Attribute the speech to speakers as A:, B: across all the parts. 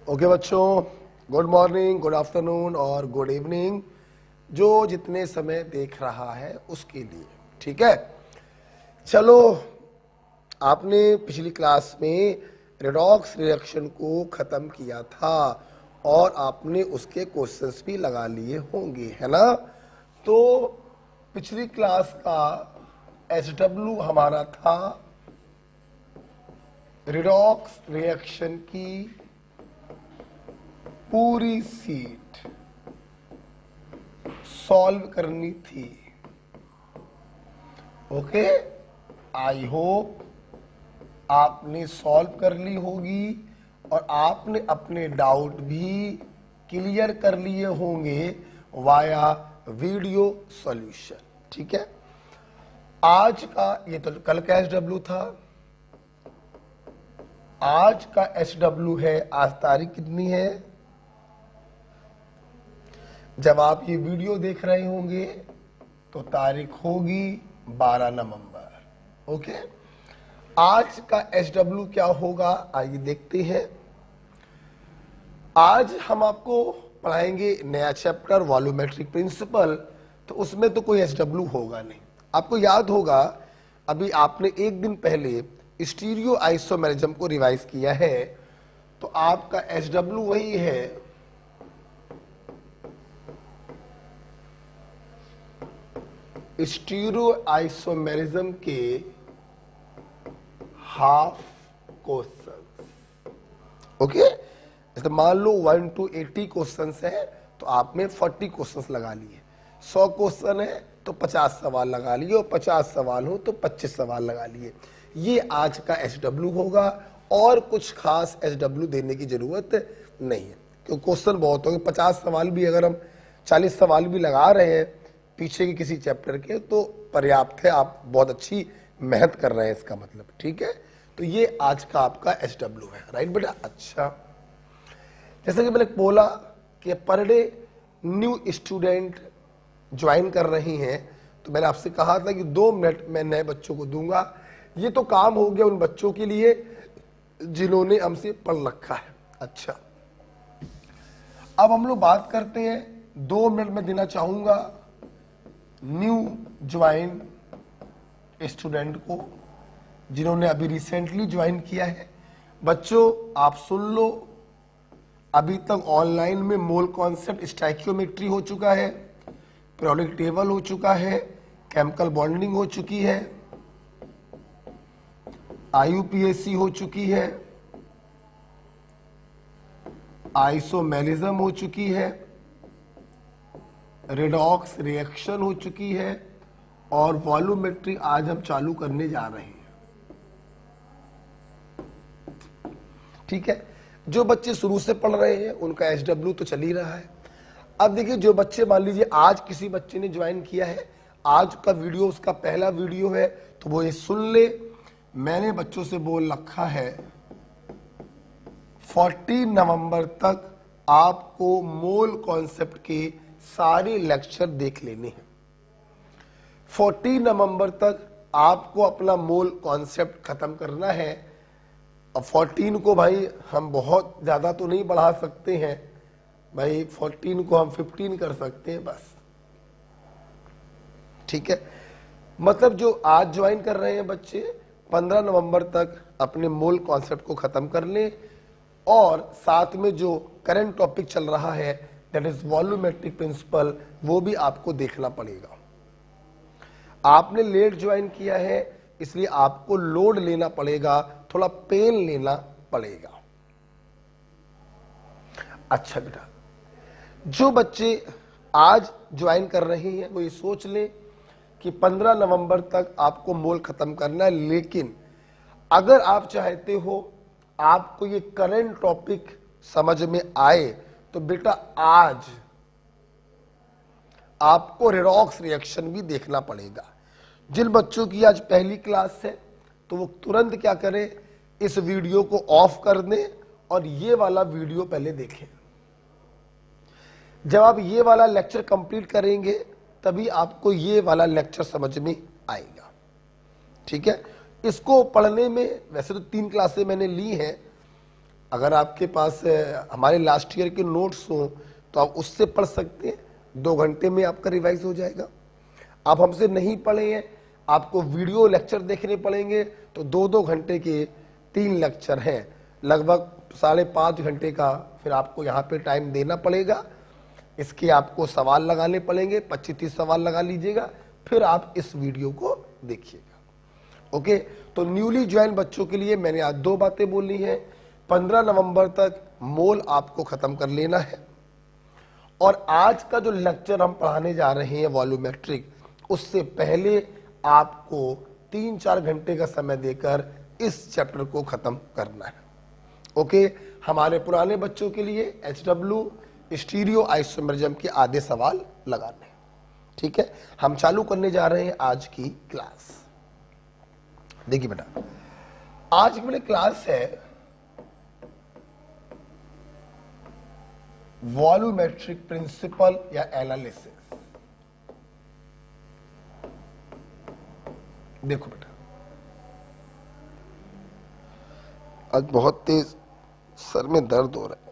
A: Okay बच्चों, good morning, good afternoon और good evening जो जितने समय देख रहा है उसके लिए। ठीक है, चलो आपने पिछली क्लास में रेडॉक्स रिएक्शन को ख़त्म किया था और आपने उसके क्वेश्चंस भी लगा लिए होंगे, है ना। तो पिछली क्लास का SW हमारा था रेडॉक्स रिएक्शन की पूरी सीट सॉल्व करनी थी। ओके, आई होप आपने सॉल्व कर ली होगी और आपने अपने डाउट भी क्लियर कर लिए होंगे वाया वीडियो सॉल्यूशन। ठीक है, आज का ये तो कल का SW था, आज का SW है। आज तारीख कितनी है? जब आप ये वीडियो देख रहे होंगे तो तारीख होगी 12 नवंबर। ओके, आज का SW क्या होगा आइए देखते हैं। आज हम आपको पढ़ाएंगे नया चैप्टर वॉल्यूमेट्रिक प्रिंसिपल, तो उसमें तो कोई SW होगा नहीं। आपको याद होगा अभी आपने एक दिन पहले स्टीरियो आइसोमेरिज्म को रिवाइज किया है, तो आपका SW वही है स्टीरियो आइसोमेरिज्म के हाफ क्वेश्चन। ओके, जैसे मान लो 1 to 80 क्वेश्चंस है तो आपने 40 क्वेश्चंस लगा लिए। 100 क्वेश्चन है तो 50 सवाल लगा लिए, और 50 सवाल हो तो 25 सवाल लगा लिए। ये आज का SW होगा और कुछ खास SW देने की जरूरत नहीं है, क्योंकि क्वेश्चन बहुत होंगे। 50 सवाल भी अगर हम 40 सवाल भी लगा रहे हैं पीछे के किसी चैप्टर के तो पर्याप्त है। आप बहुत अच्छी मेहनत कर रहे हैं इसका मतलब। ठीक है, तो ये आज का आपका SW है। राइट बेटा। अच्छा, जैसा कि मैंने बोला कि per day new student join कर रही हैं, तो मैंने आपसे कहा था कि 2 मिनट मैं नए बच्चों को दूंगा। ये तो काम हो गया उन बच्चों के लिए जिन्होंने हमसे पढ़ रखा है। अच्छा, अब हम लोग बात करते हैं 2 मिनट में देना चाहूंगा न्यू ज्वाइन स्टूडेंट को जिन्होंने अभी रिसेंटली ज्वाइन किया है। बच्चों आप सुन लो, अभी तक ऑनलाइन में मोल कॉन्सेप्ट स्टाइकियोमेट्री हो चुका है, पीरियोडिक टेबल हो चुका है, केमिकल बॉन्डिंग हो चुकी है, IUPAC हो चुकी है, आइसोमेरिज्म हो चुकी है, रेडॉक्स रिएक्शन हो चुकी है और वॉल्यूमेट्री आज हम चालू करने जा रहे हैं। ठीक है, जो बच्चे शुरू से पढ़ रहे हैं उनका SW तो चल ही रहा है। अब देखिए, जो बच्चे मान लीजिए आज किसी बच्चे ने ज्वाइन किया है, आज का वीडियो उसका पहला वीडियो है, तो वो ये सुन ले। मैंने बच्चों से बोल रखा है 14 नवंबर तक आपको मोल कॉन्सेप्ट के सारे लेक्चर देख लेने हैं। 14 नवंबर तक आपको अपना मोल कॉन्सेप्ट खत्म करना है। अब 14 को भाई हम बहुत ज्यादा तो नहीं बढ़ा सकते हैं भाई, 14 को हम 15 कर सकते हैं बस। ठीक है, मतलब जो आज ज्वाइन कर रहे हैं बच्चे 15 नवंबर तक अपने मोल कॉन्सेप्ट को खत्म कर लें, और साथ में जो करंट टॉपिक चल रहा है दैट इज वॉल्यूमेट्रिक प्रिंसिपल, वो भी आपको देखना पड़ेगा। आपने लेट ज्वाइन किया है इसलिए आपको लोड लेना पड़ेगा, थोड़ा पेन लेना पड़ेगा। अच्छा बेटा, जो बच्चे आज ज्वाइन कर रहे हैं वो ये सोच लें कि 15 नवंबर तक आपको मोल खत्म करना है, लेकिन अगर आप चाहते हो आपको ये करंट टॉपिक समझ में आए तो बेटा आज आपको रेडॉक्स रिएक्शन भी देखना पड़ेगा। जिन बच्चों की आज पहली क्लास है तो वो तुरंत क्या करें, इस वीडियो को ऑफ कर दें और ये वाला वीडियो पहले देखें। जब आप ये वाला लेक्चर कंप्लीट करेंगे तभी आपको ये वाला लेक्चर समझ में आएगा। ठीक है, इसको पढ़ने में वैसे तो 3 क्लासें मैंने ली हैं, अगर आपके पास हमारे लास्ट ईयर के नोट्स हो तो आप उससे पढ़ सकते हैं, 2 घंटे में आपका रिवाइज हो जाएगा। आप हमसे नहीं पढ़े हैं, आपको वीडियो लेक्चर देखने पड़ेंगे, तो 2-2 घंटे के 3 लेक्चर हैं, लगभग 5.5 घंटे का फिर आपको यहाँ पे टाइम देना पड़ेगा। इसके आपको सवाल लगाने पड़ेंगे, 25-30 सवाल लगा लीजिएगा, फिर आप इस वीडियो को देखिएगा। ओके, तो न्यूली ज्वाइन बच्चों के लिए मैंने आज 2 बातें बोली हैं। 15 नवंबर तक मोल आपको खत्म कर लेना है, और आज का जो लेक्चर हम पढ़ाने जा रहे हैं वॉल्यूमेट्रिक, उससे पहले आपको 3-4 घंटे का समय देकर इस चैप्टर को खत्म करना है। ओके, हमारे पुराने बच्चों के लिए HW स्टीरियो आइसोमेरिज्म के आधे सवाल लगाने। ठीक है, हम चालू करने जा रहे हैं आज की क्लास। देखिए बेटा, आज की मेरी क्लास है वॉल्यूमेट्रिक प्रिंसिपल या एनालिसिस। देखो बेटा, आज बहुत तेज सर में दर्द हो रहा है।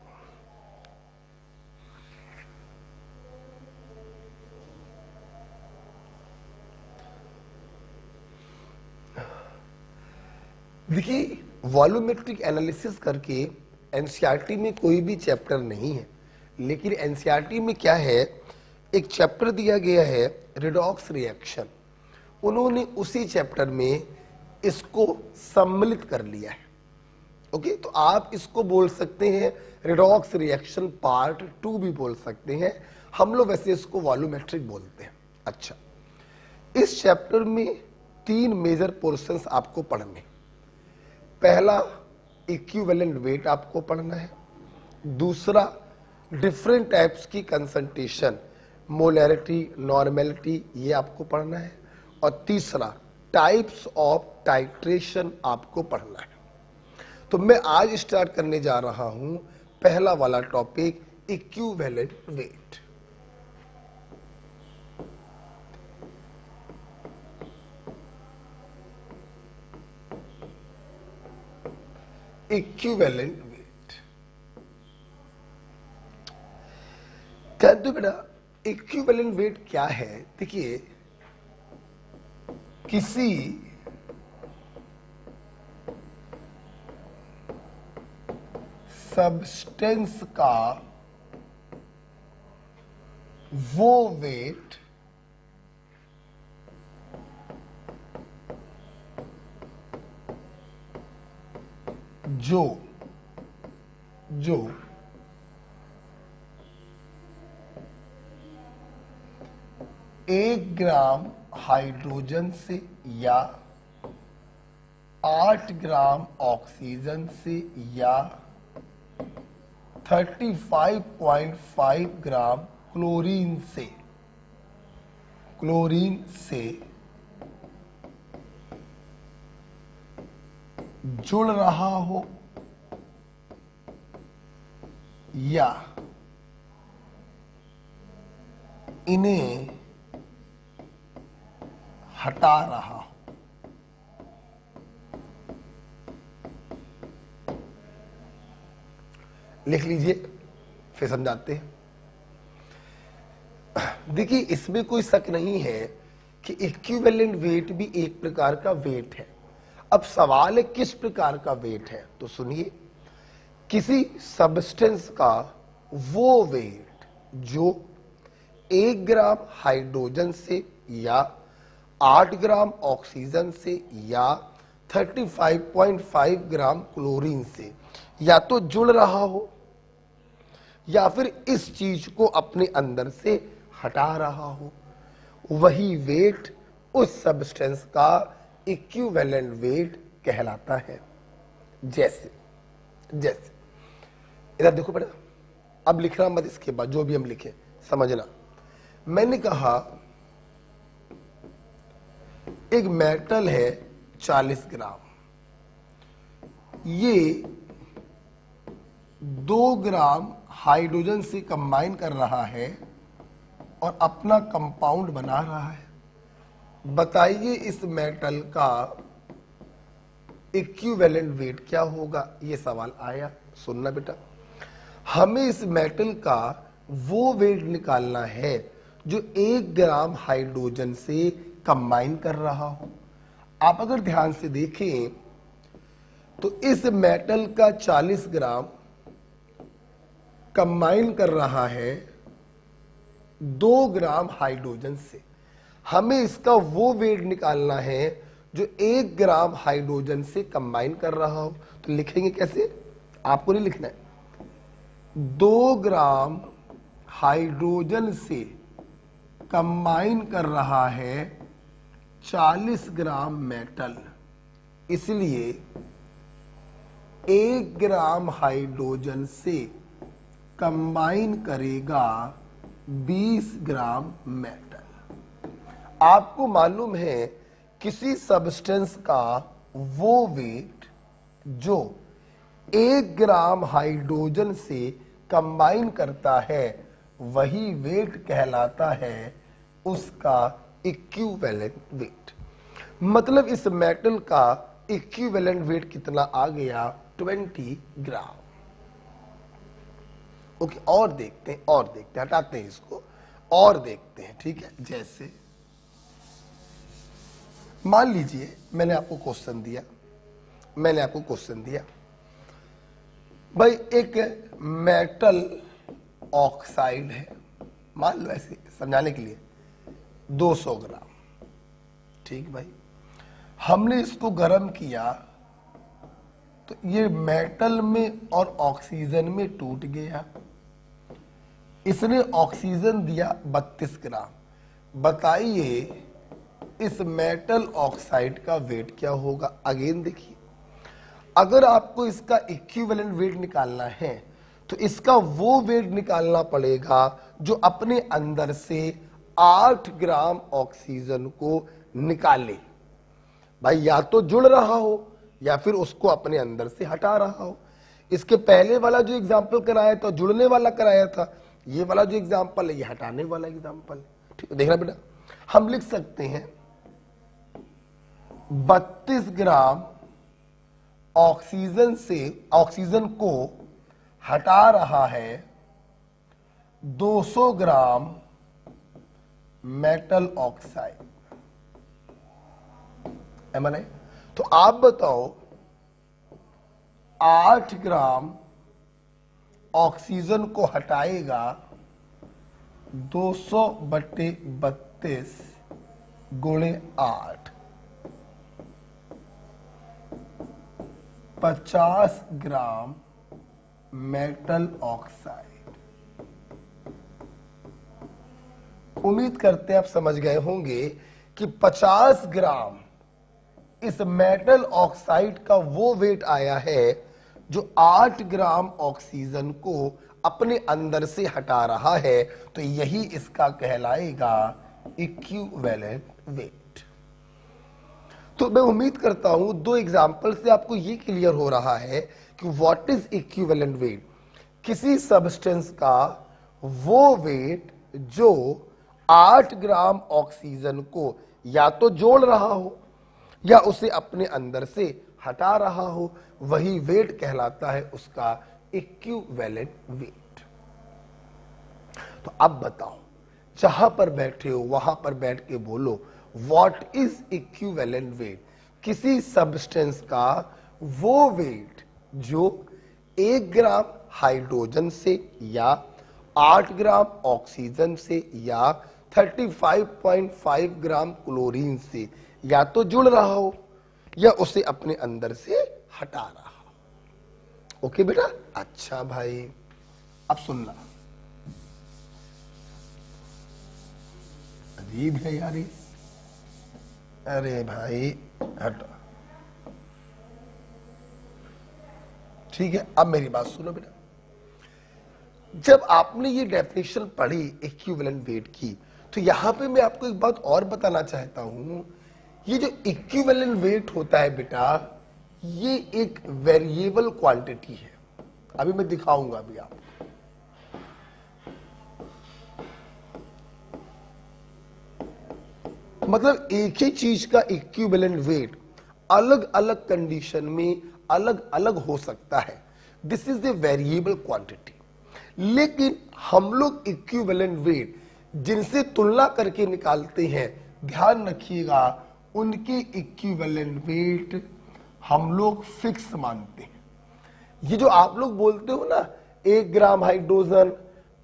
A: देखिए, वॉल्यूमेट्रिक एनालिसिस करके एनसीईआरटी में कोई भी चैप्टर नहीं है, लेकिन एनसीईआरटी में क्या है, एक चैप्टर दिया गया है रिडॉक्स रिएक्शन। उन्होंने उसी चैप्टर में इसको सम्मिलित कर लिया है। ओके, तो आप इसको बोल सकते हैं रिडॉक्स रिएक्शन पार्ट 2 भी बोल सकते हैं, हम लोग वैसे इसको वॉल्यूमेट्रिक बोलते हैं। अच्छा, इस चैप्टर में 3 मेजर पोर्शंस आपको पढ़ने। पहला, इक्विवेलेंट वेट आपको पढ़ना है। दूसरा, डिफरेंट टाइप्स की कंसंट्रेशन, मोलैरिटी, नॉर्मेलिटी, ये आपको पढ़ना है। और तीसरा, टाइप्स ऑफ टाइट्रेशन आपको पढ़ना है। तो मैं आज स्टार्ट करने जा रहा हूं पहला वाला topic, equivalent weight. Equivalent weight कहते हो बेटा, इक्विवेलेंट वेट क्या है? देखिए, किसी सब्सटेंस का वो वेट जो 1 ग्राम हाइड्रोजन से या 8 ग्राम ऑक्सीजन से या 35.5 ग्राम क्लोरीन से जुड़ रहा हो या इन्हें हटा रहा हो। लिख लीजिए, फिर समझाते हैं। देखिए, इसमें कोई शक नहीं है कि इक्विवेलेंट वेट भी एक प्रकार का वेट है। अब सवाल है किस प्रकार का वेट है, तो सुनिए, किसी सब्सटेंस का वो वेट जो 1 ग्राम हाइड्रोजन से या 8 ग्राम ऑक्सीजन से या 35.5 ग्राम क्लोरीन से या तो जुड़ रहा हो या फिर इस चीज को अपने अंदर से हटा रहा हो, वही वेट उस सब्सटेंस का इक्विवेलेंट वेट कहलाता है। जैसे इधर देखो बेटा, अब लिखना मत, इसके बाद जो भी हम लिखे समझना। मैंने कहा एक मेटल है 40 ग्राम, ये 2 ग्राम हाइड्रोजन से कंबाइन कर रहा है और अपना कंपाउंड बना रहा है। बताइए इस मेटल का इक्विवेलेंट वेट क्या होगा? ये सवाल आया, सुनना बेटा, हमें इस मेटल का वो वेट निकालना है जो 1 ग्राम हाइड्रोजन से कंबाइन कर रहा हो। आप अगर ध्यान से देखें तो इस मेटल का 40 ग्राम कंबाइन कर रहा है 2 ग्राम हाइड्रोजन से। हमें इसका वो वेट निकालना है जो 1 ग्राम हाइड्रोजन से कंबाइन कर रहा हो। तो लिखेंगे कैसे, आपको नहीं लिखना है, 2 ग्राम हाइड्रोजन से कंबाइन कर रहा है 40 ग्राम मेटल, इसलिए 1 ग्राम हाइड्रोजन से कंबाइन करेगा 20 ग्राम मेटल। आपको मालूम है किसी सब्सटेंस का वो वेट जो 1 ग्राम हाइड्रोजन से कंबाइन करता है वही वेट कहलाता है उसका इक्विवेलेंट वेट। मतलब इस मेटल का इक्विवेलेंट वेट कितना आ गया, 20 ग्राम। ओके, और देखते हैं, हटाते हैं इसको और देखते हैं, ठीक है। जैसे मान लीजिए मैंने आपको क्वेश्चन दिया, भाई एक मेटल ऑक्साइड है, मान लो ऐसे समझाने के लिए 200 ग्राम, ठीक भाई। हमने इसको गर्म किया तो ये मेटल में और ऑक्सीजन में टूट गया। इसने ऑक्सीजन दिया 32 ग्राम। बताइए इस मेटल ऑक्साइड का वेट क्या होगा। अगेन देखिए, अगर आपको इसका इक्विवेलेंट वेट निकालना है तो इसका वो वेट निकालना पड़ेगा जो अपने अंदर से 8 ग्राम ऑक्सीजन को निकाले। भाई या तो जुड़ रहा हो या फिर उसको अपने अंदर से हटा रहा हो। इसके पहले वाला जो एग्जाम्पल कराया था जुड़ने वाला कराया था, ये वाला जो एग्जाम्पल है ये हटाने वाला एग्जाम्पल है, ठीक है। देखना बेटा, हम लिख सकते हैं 32 ग्राम ऑक्सीजन को हटा रहा है 200 ग्राम मेटल ऑक्साइड। एम तो आप बताओ 8 ग्राम ऑक्सीजन को हटाएगा 200/32 गुणे 8, 50 ग्राम मेटल ऑक्साइड। उम्मीद करते हैं आप समझ गए होंगे कि 50 ग्राम इस मेटल ऑक्साइड का वो वेट आया है जो 8 ग्राम ऑक्सीजन को अपने अंदर से हटा रहा है। तो यही इसका कहलाएगा इक्विवेलेंट वेट। तो मैं उम्मीद करता हूं 2 एग्जाम्पल से आपको ये क्लियर हो रहा है कि व्हाट इज इक्विवेलेंट वेट। किसी सब्सटेंस का वो वेट जो 8 ग्राम ऑक्सीजन को या तो जोड़ रहा हो या उसे अपने अंदर से हटा रहा हो, वही वेट कहलाता है उसका इक्विवेलेंट वेट। तो अब बताओ, जहां पर बैठे हो वहां पर बैठ के बोलो व्हाट इज इक्विवेलेंट वेट। किसी सब्सटेंस का वो वेट जो 1 ग्राम हाइड्रोजन से या 8 ग्राम ऑक्सीजन से या 35.5 ग्राम क्लोरीन से या तो जुड़ रहा हो या उसे अपने अंदर से हटा रहा हो। ओके बेटा, अच्छा भाई अब सुनना, अजीब है यार ये। अरे भाई हटो, ठीक है। अब मेरी बात सुनो बेटा, जब आपने ये डेफिनेशन पढ़ी इक्विवेलेंट वेट की, तो यहां पे मैं आपको एक बात और बताना चाहता हूं। ये जो इक्विवेलेंट वेट होता है बेटा, ये एक वेरिएबल क्वांटिटी है। अभी मैं दिखाऊंगा अभी आपको। मतलब एक ही चीज का इक्विवेलेंट वेट अलग अलग कंडीशन में अलग अलग हो सकता है। This is the variable quantity. लेकिन हम लोग इक्विवेलेंट वेट जिनसे तुलना करके निकालते हैं, ध्यान रखिएगा उनके इक्विवेलेंट वेट हम लोग फिक्स मानते हैं। ये जो आप लोग बोलते हो ना 1 ग्राम हाइड्रोजन,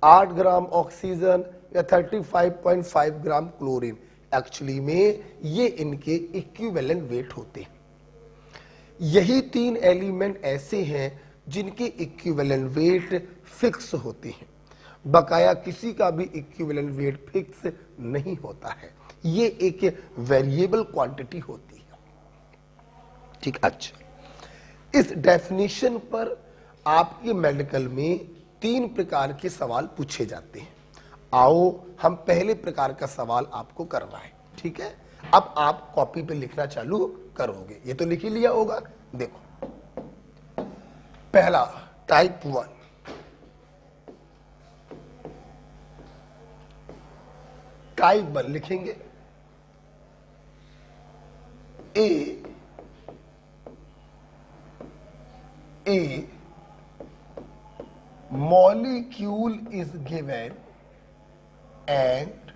A: 8 ग्राम ऑक्सीजन या 35.5 ग्राम क्लोरीन, एक्चुअली में ये इनके इक्विवेलेंट वेट होते हैं। यही 3 एलिमेंट ऐसे हैं जिनके इक्विवेलेंट वेट फिक्स होते हैं, बकाया किसी का भी इक्विवेलेंट वेट फिक्स नहीं होता है। ये एक वेरिएबल क्वांटिटी होती है। ठीक, अच्छा, इस डेफिनेशन पर आपके मेडिकल में 3 प्रकार के सवाल पूछे जाते हैं। आओ हम पहले प्रकार का सवाल आपको करवाएं। ठीक है, अब आप कॉपी पे लिखना चालू करोगे, ये तो लिख ही लिया होगा। देखो, पहला टाइप 1, टाइप 1 लिखेंगे। A molecule is given and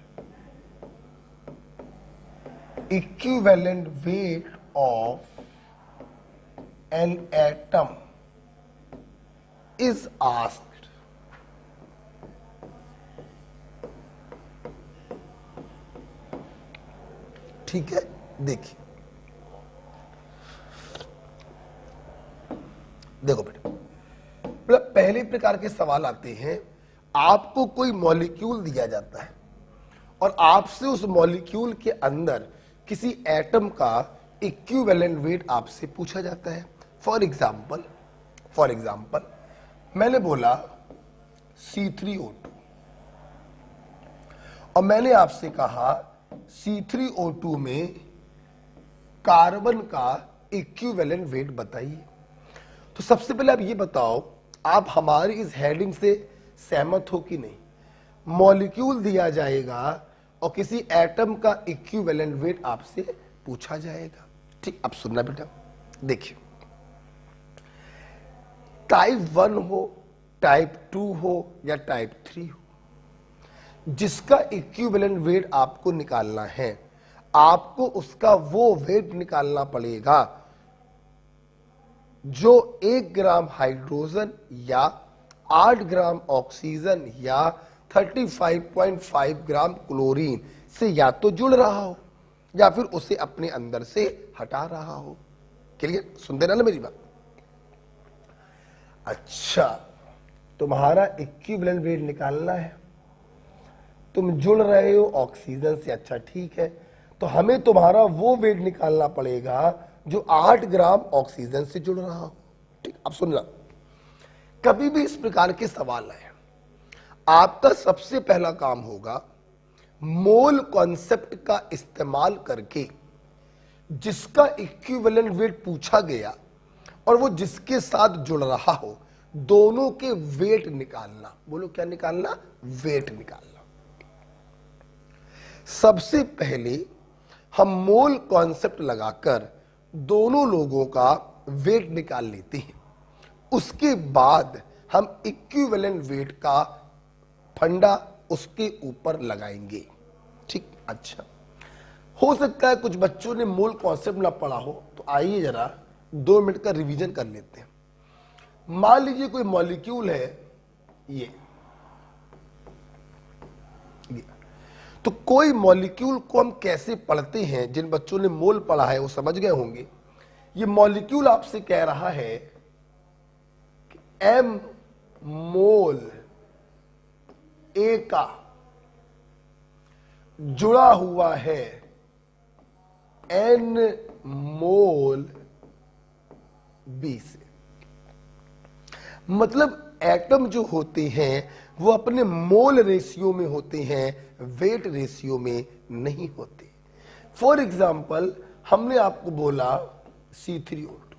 A: equivalent weight of an atom is asked. ठीक है, देखिए, देखो बेटा, पहले प्रकार के सवाल आते हैं। आपको कोई मॉलिक्यूल दिया जाता है और आपसे उस मॉलिक्यूल के अंदर किसी एटम का इक्विवेलेंट वेट आपसे पूछा जाता है। फॉर एग्जाम्पल मैंने बोला C3O2 और मैंने आपसे कहा C3O2 में कार्बन का इक्विवेलेंट वेट बताइए। तो सबसे पहले आप ये बताओ, आप हमारी इस हेडिंग से सहमत हो कि नहीं? मॉलिक्यूल दिया जाएगा और किसी एटम का इक्विवेलेंट वेट आपसे पूछा जाएगा। ठीक, अब सुनना बेटा, देखिए, टाइप 1 हो, टाइप 2 हो या टाइप 3 हो, जिसका इक्विवेलेंट वेट आपको निकालना है, आपको उसका वो वेट निकालना पड़ेगा जो 1 ग्राम हाइड्रोजन या 8 ग्राम ऑक्सीजन या 35.5 ग्राम क्लोरीन से या तो जुड़ रहा हो या फिर उसे अपने अंदर से हटा रहा हो। क्लियर? सुनते ना मेरी बात? अच्छा, तुम्हारा इक्विवेलेंट वेट निकालना है, तुम जुड़ रहे हो ऑक्सीजन से, अच्छा ठीक है, तो हमें तुम्हारा वो वेट निकालना पड़ेगा जो 8 ग्राम ऑक्सीजन से जुड़ रहा हो। ठीक, अब सुनना, कभी भी इस प्रकार के सवाल आए, आपका सबसे पहला काम होगा मोल कॉन्सेप्ट का इस्तेमाल करके जिसका इक्विवेलेंट वेट पूछा गया और वो जिसके साथ जुड़ रहा हो, दोनों के वेट निकालना। बोलो क्या निकालना? वेट निकालना। सबसे पहले हम मोल कॉन्सेप्ट लगाकर दोनों लोगों का वेट निकाल लेते हैं, उसके बाद हम इक्विवेलेंट वेट का फंडा उसके ऊपर लगाएंगे। ठीक, अच्छा, हो सकता है कुछ बच्चों ने मोल कॉन्सेप्ट ना पढ़ा हो, तो आइए जरा 2 मिनट का रिवीजन कर लेते हैं। मान लीजिए कोई मॉलिक्यूल है ये, तो कोई मॉलिक्यूल को हम कैसे पढ़ते हैं, जिन बच्चों ने मोल पढ़ा है वो समझ गए होंगे। ये मॉलिक्यूल आपसे कह रहा है कि m मोल A का जुड़ा हुआ है n मोल B से। मतलब एटम जो होते हैं वो अपने मोल रेशियो में होते हैं, वेट रेशियो में नहीं होते। फॉर एग्जाम्पल हमने आपको बोला C3O2,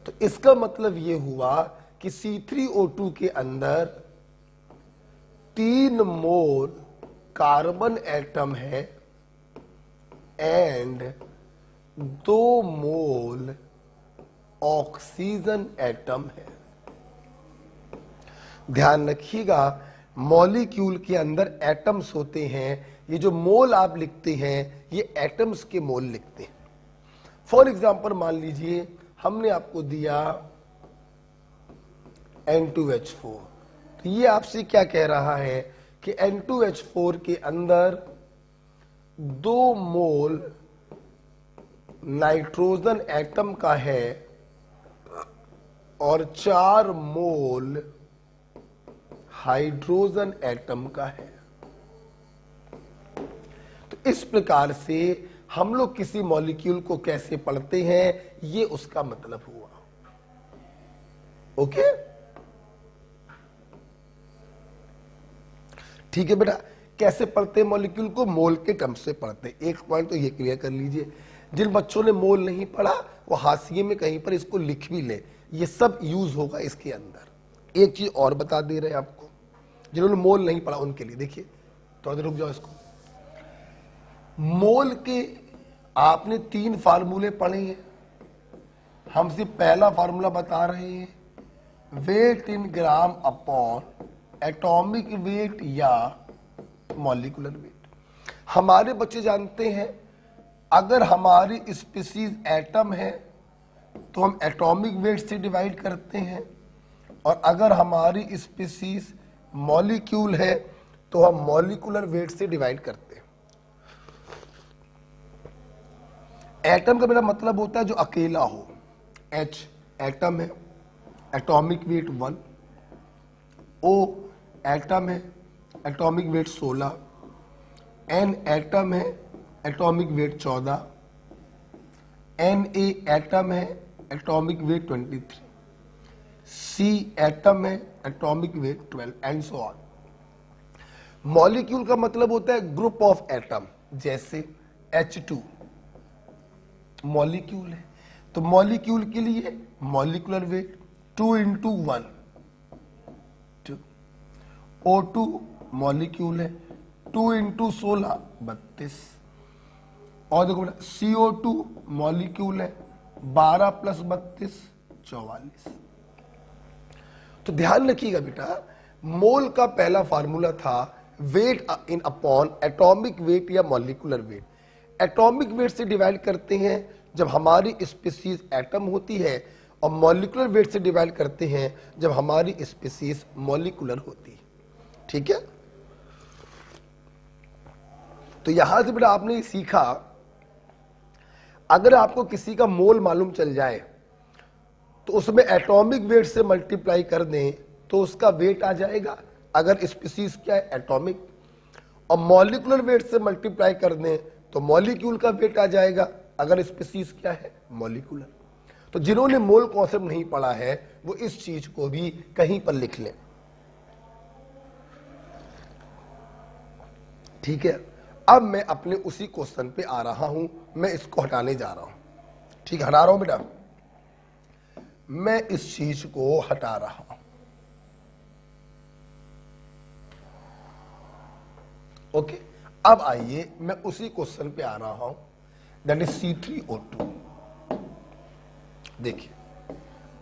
A: तो इसका मतलब ये हुआ कि C3O2 के अंदर 3 मोल कार्बन एटम है एंड 2 मोल ऑक्सीजन एटम है। ध्यान रखिएगा, मॉलिक्यूल के अंदर एटम्स होते हैं। ये जो मोल आप लिखते हैं ये एटम्स के मोल लिखते हैं। फॉर एग्जाम्पल मान लीजिए हमने आपको दिया N2H4, तो ये आपसे क्या कह रहा है कि N2H4 के अंदर 2 मोल नाइट्रोजन एटम का है और 4 मोल हाइड्रोजन एटम का है। तो इस प्रकार से हम लोग किसी मॉलिक्यूल को कैसे पढ़ते हैं, ये उसका मतलब हुआ। ओके, ठीक है बेटा। कैसे पढ़ते हैं मॉलिक्यूल को? मोल के टर्म से पढ़ते हैं। एक पॉइंट तो ये क्लियर कर लीजिए, जिन बच्चों ने मोल नहीं पढ़ा वो हाशिए में कहीं पर इसको लिख भी ले, ये सब यूज होगा इसके अंदर। एक चीज और बता दे रहे हैं आपको, जिन्होंने मोल नहीं पढ़ा उनके लिए। देखिए थोड़ा देर रुक जाओ इसको। मोल के आपने 3 फार्मूले पढ़े हैं। हमसे पहला फार्मूला बता रहे हैं, वेट इन ग्राम अपॉन एटॉमिक वेट या मॉलिक्यूलर वेट। हमारे बच्चे जानते हैं अगर हमारी स्पीसीज एटम है तो हम एटॉमिक वेट से डिवाइड करते हैं, और अगर हमारी स्पीसीज मॉलिक्यूल है तो हम मॉलिक्यूलर वेट से डिवाइड करते हैं। एटम का मेरा मतलब होता है जो अकेला हो। H एटम है, एटॉमिक वेट 1। O एटम है, एटॉमिक वेट 16। N एटम है, एटॉमिक वेट 14। Na एटम है, एटॉमिक वेट 23। C एटम है, atomic weight 12 and so on. Molecule का मतलब होता है ग्रुप ऑफ एटम, जैसे H2 मॉलिक्यूल है, तो मॉलिक्यूल के लिए molecular weight 2 into 1 2। O2 molecule है, 2 इंटू 16 32। और देखो बेटा CO2 मॉलिक्यूल है, 12 प्लस 32 44। तो ध्यान रखिएगा बेटा, मोल का पहला फार्मूला था weight in upon atomic weight या मॉलिक्यूलर वेट। एटॉमिक वेट से डिवाइड करते हैं जब हमारी स्पीसीज एटम होती है, और मॉलिक्यूलर वेट से डिवाइड करते हैं जब हमारी स्पीसीज मॉलिक्यूलर होती है। ठीक है, तो यहां से बेटा आपने ये सीखा, अगर आपको किसी का मोल मालूम चल जाए तो उसमें एटॉमिक वेट से मल्टीप्लाई कर दें तो उसका वेट आ जाएगा, अगर स्पीसीज क्या है एटॉमिक, और मॉलिक्यूलर वेट से मल्टीप्लाई कर दें तो मॉलिक्यूल का वेट आ जाएगा, अगर स्पीसीज क्या है मॉलिक्यूलर। तो जिन्होंने मोल कॉन्सेप्ट नहीं पढ़ा है वो इस चीज को भी कहीं पर लिख लें। ठीक है, अब मैं अपने उसी क्वेश्चन पे आ रहा हूं, मैं इसको हटाने जा रहा हूं। ठीक, हटा रहा हूं बेटा, मैं इस चीज को हटा रहा हूं। ओके, अब आइए मैं उसी क्वेश्चन पे आ रहा हूं, दैट इज C3O2। देखिए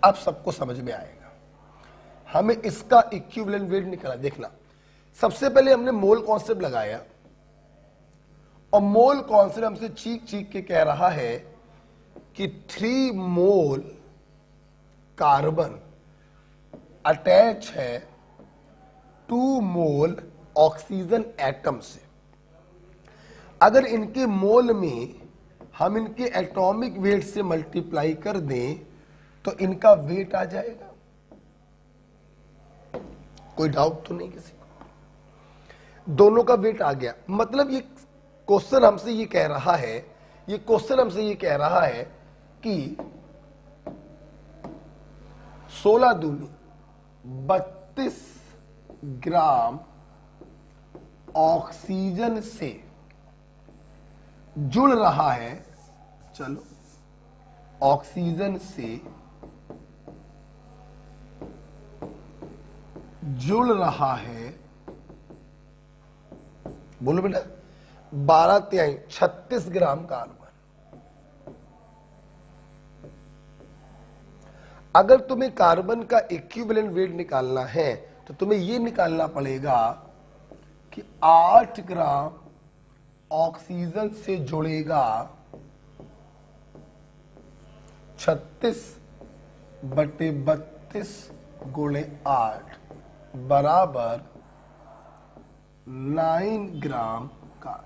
A: अब सबको समझ में आएगा, हमें इसका इक्विवेलेंट वेट निकाला। देखना, सबसे पहले हमने मोल कॉन्सेप्ट लगाया, और मोल कॉन्सेप्ट हमसे चीख चीख के कह रहा है कि 3 मोल कार्बन अटैच है 2 मोल ऑक्सीजन एटम से। अगर इनके मोल में हम इनके एटॉमिक वेट से मल्टीप्लाई कर दें तो इनका वेट आ जाएगा। कोई डाउट तो नहीं किसी को? दोनों का वेट आ गया। मतलब ये क्वेश्चन हमसे ये कह रहा है, ये क्वेश्चन हमसे ये कह रहा है कि 16 दूनी 32 ग्राम ऑक्सीजन से जुड़ रहा है, चलो ऑक्सीजन से जुड़ रहा है, बोलो बेटा 12 तिहाई 36 ग्राम कार्बन। अगर तुम्हें कार्बन का इक्विवेलेंट वेट निकालना है तो तुम्हें ये निकालना पड़ेगा कि 8 ग्राम ऑक्सीजन से जुड़ेगा 36/32 गुणे 8 बराबर 9 ग्राम का।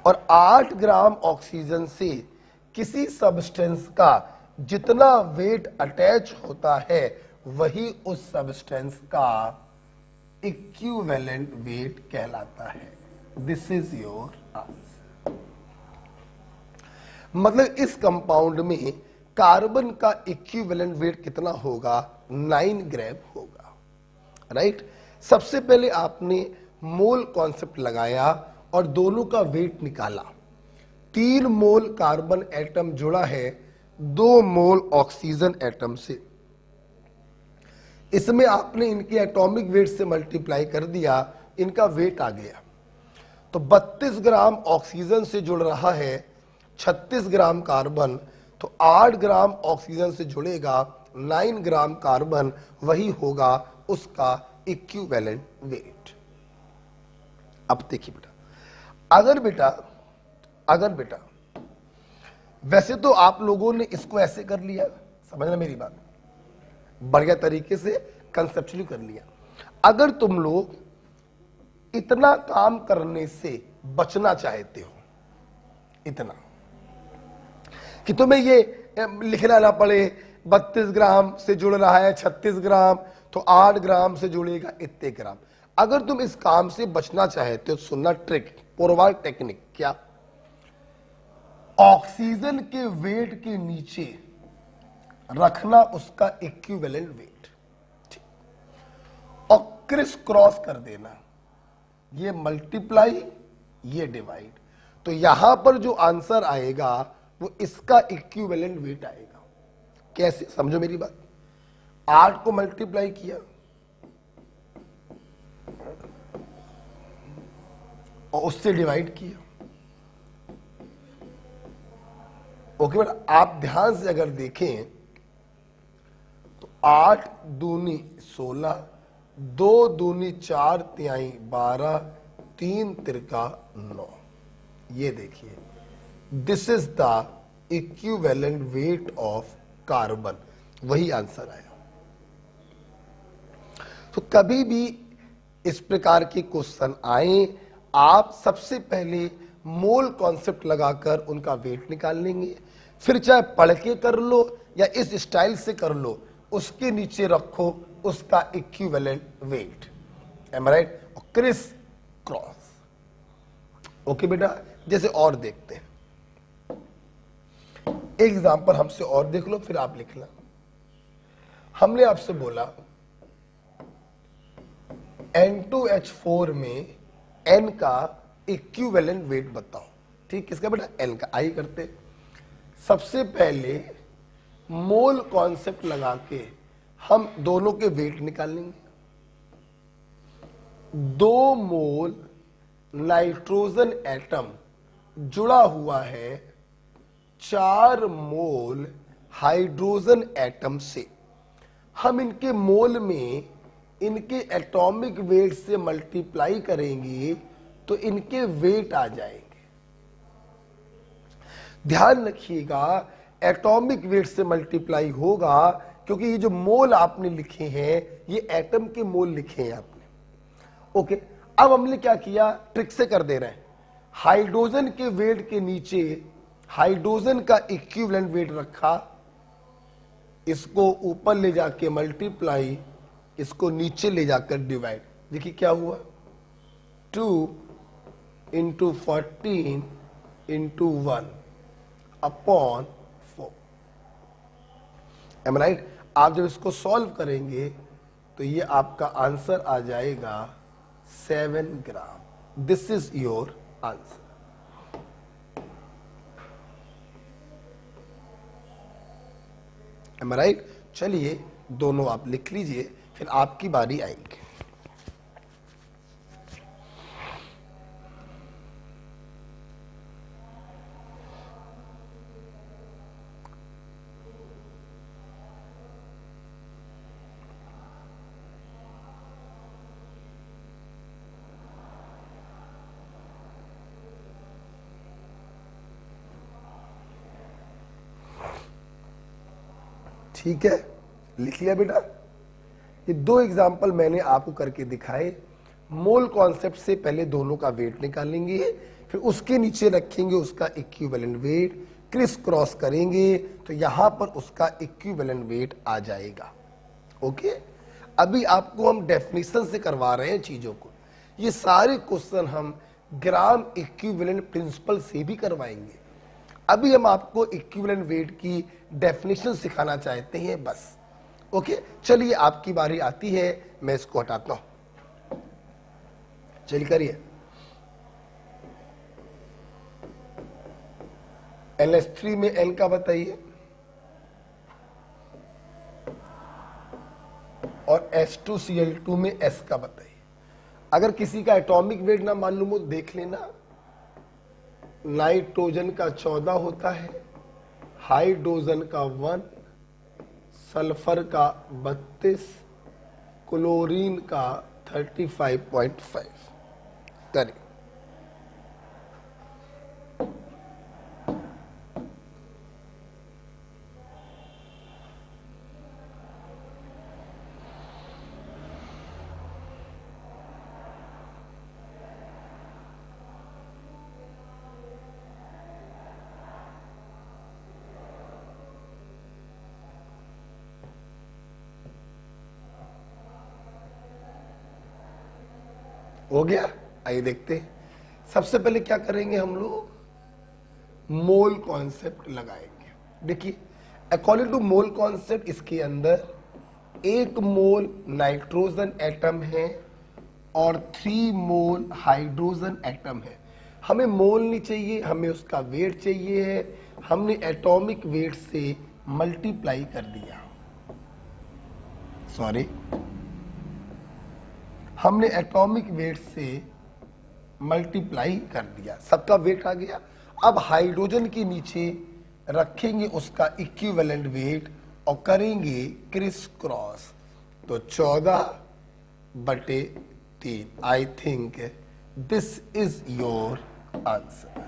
A: और 8 ग्राम ऑक्सीजन से किसी सब्सटेंस का जितना वेट अटैच होता है वही उस सब्सटेंस का इक्विवेलेंट वेट कहलाता है। This is your answer. मतलब इस कंपाउंड में कार्बन का इक्विवेलेंट वेट कितना होगा? 9 ग्राम होगा, राइट। सबसे पहले आपने मोल कॉन्सेप्ट लगाया और दोनों का वेट निकाला। 3 मोल कार्बन एटम जुड़ा है 2 मोल ऑक्सीजन एटम से। इसमें आपने इनके एटॉमिक वेट से मल्टीप्लाई कर दिया, इनका वेट आ गया। तो 32 ग्राम ऑक्सीजन से जुड़ रहा है 36 ग्राम कार्बन, तो 8 ग्राम ऑक्सीजन से जुड़ेगा 9 ग्राम कार्बन, वही होगा उसका इक्विवेलेंट वेट। अब देखिए बेटा, अगर बेटा वैसे तो आप लोगों ने इसको ऐसे कर लिया, समझना मेरी बात, बढ़िया तरीके से कंसेप्चुअली कर लिया। अगर तुम लोग इतना काम करने से बचना चाहते हो, इतना कि तुम्हें ये लिखना ना पड़े 32 ग्राम से जुड़ रहा है 36 ग्राम, तो 8 ग्राम से जुड़ेगा इतने ग्राम। अगर तुम इस काम से बचना चाहते हो, सुनना ट्रिक, पोरवाल टेक्निक। क्या? ऑक्सीजन के वेट के नीचे रखना उसका इक्विवेलेंट वेट, और क्रिस क्रॉस कर देना, ये मल्टीप्लाई ये डिवाइड। तो यहां पर जो आंसर आएगा वो इसका इक्विवेलेंट वेट आएगा। कैसे? समझो मेरी बात। 8 को मल्टीप्लाई किया और उससे डिवाइड किया। ओके बेटा, आप ध्यान से अगर देखें तो 8 दूनी 16, 2 दूनी 4 तिहाई 12, 3 तिरका 9। ये देखिए, this is the equivalent weight of carbon, वही आंसर आया। तो कभी भी इस प्रकार के क्वेश्चन आए, आप सबसे पहले मोल कॉन्सेप्ट लगाकर उनका वेट निकाल लेंगे, फिर चाहे पढ़ के कर लो या इस स्टाइल से कर लो, उसके नीचे रखो उसका इक्विवेलेंट वेट। एम आई राइट? और क्रिस क्रॉस। ओके बेटा, जैसे और देखते हैं, एक एग्जांपल हमसे और देख लो, फिर आप लिखना। हमने आपसे बोला N2H4 में N का इक्विवेलेंट वेट बताओ। ठीक, किसका बेटा? N का। आई करते, सबसे पहले मोल कॉन्सेप्ट लगा के हम दोनों के वेट निकालेंगे। 2 मोल नाइट्रोजन एटम जुड़ा हुआ है 4 मोल हाइड्रोजन एटम से। हम इनके मोल में इनके एटॉमिक वेट से मल्टीप्लाई करेंगे तो इनके वेट आ जाएंगे। ध्यान रखिएगा, एटॉमिक वेट से मल्टीप्लाई होगा, क्योंकि ये जो मोल आपने लिखे हैं ये एटम के मोल लिखे हैं आपने। ओके, अब हमने क्या किया? ट्रिक से कर दे रहे हैं। हाइड्रोजन के वेट के नीचे हाइड्रोजन का इक्विवेलेंट वेट रखा, इसको ऊपर ले जाके मल्टीप्लाई, इसको नीचे ले जाकर डिवाइड। देखिए क्या हुआ, 2 × 14 × 1 अपॉन 4। M right? आप जब इसको सॉल्व करेंगे तो ये आपका आंसर आ जाएगा 7 gram. This is your answer. Am right? चलिए दोनों आप लिख लीजिए, फिर आपकी बारी आएगी। ठीक है, लिख लिया बेटा। ये दो एग्जाम्पल मैंने आपको करके दिखाए। मोल कॉन्सेप्ट से पहले दोनों का वेट निकालेंगे, फिर उसके नीचे रखेंगे उसका इक्विवेलेंट वेट, क्रिस क्रॉस करेंगे तो यहां पर उसका इक्विवेलेंट वेट आ जाएगा। ओके, अभी आपको हम डेफिनेशन से करवा रहे हैं चीजों को। ये सारे क्वेश्चन हम ग्राम इक्विवेलेंट प्रिंसिपल से भी करवाएंगे। अभी हम आपको इक्विवेलेंट वेट की डेफिनेशन सिखाना चाहते हैं बस। ओके, चलिए आपकी बारी आती है, मैं इसको हटाता हूं। चलिए करिए। NH3 में N का बताइए और H2Cl2 में S का बताइए। अगर किसी का एटॉमिक वेट ना मालूम हो देख लेना। नाइट्रोजन का 14 होता है, हाइड्रोजन का 1, सल्फर का 32, क्लोरीन का 35.5। करें। हो गया, आइए देखते हैं। सबसे पहले क्या करेंगे हम लोग, मोल कॉन्सेप्ट लगाएंगे। देखिए, अकॉर्डिंग टू मोल कॉन्सेप्ट इसके अंदर 1 मोल नाइट्रोजन एटम है और 3 मोल हाइड्रोजन एटम है। हमें मोल नहीं चाहिए, हमें उसका वेट चाहिए है। हमने एटॉमिक वेट से मल्टीप्लाई कर दिया, सॉरी, हमने एटॉमिक वेट से मल्टीप्लाई कर दिया, सबका वेट आ गया। अब हाइड्रोजन के नीचे रखेंगे उसका इक्विवेलेंट वेट और करेंगे क्रिस क्रॉस, तो 14/3। I think this is your answer.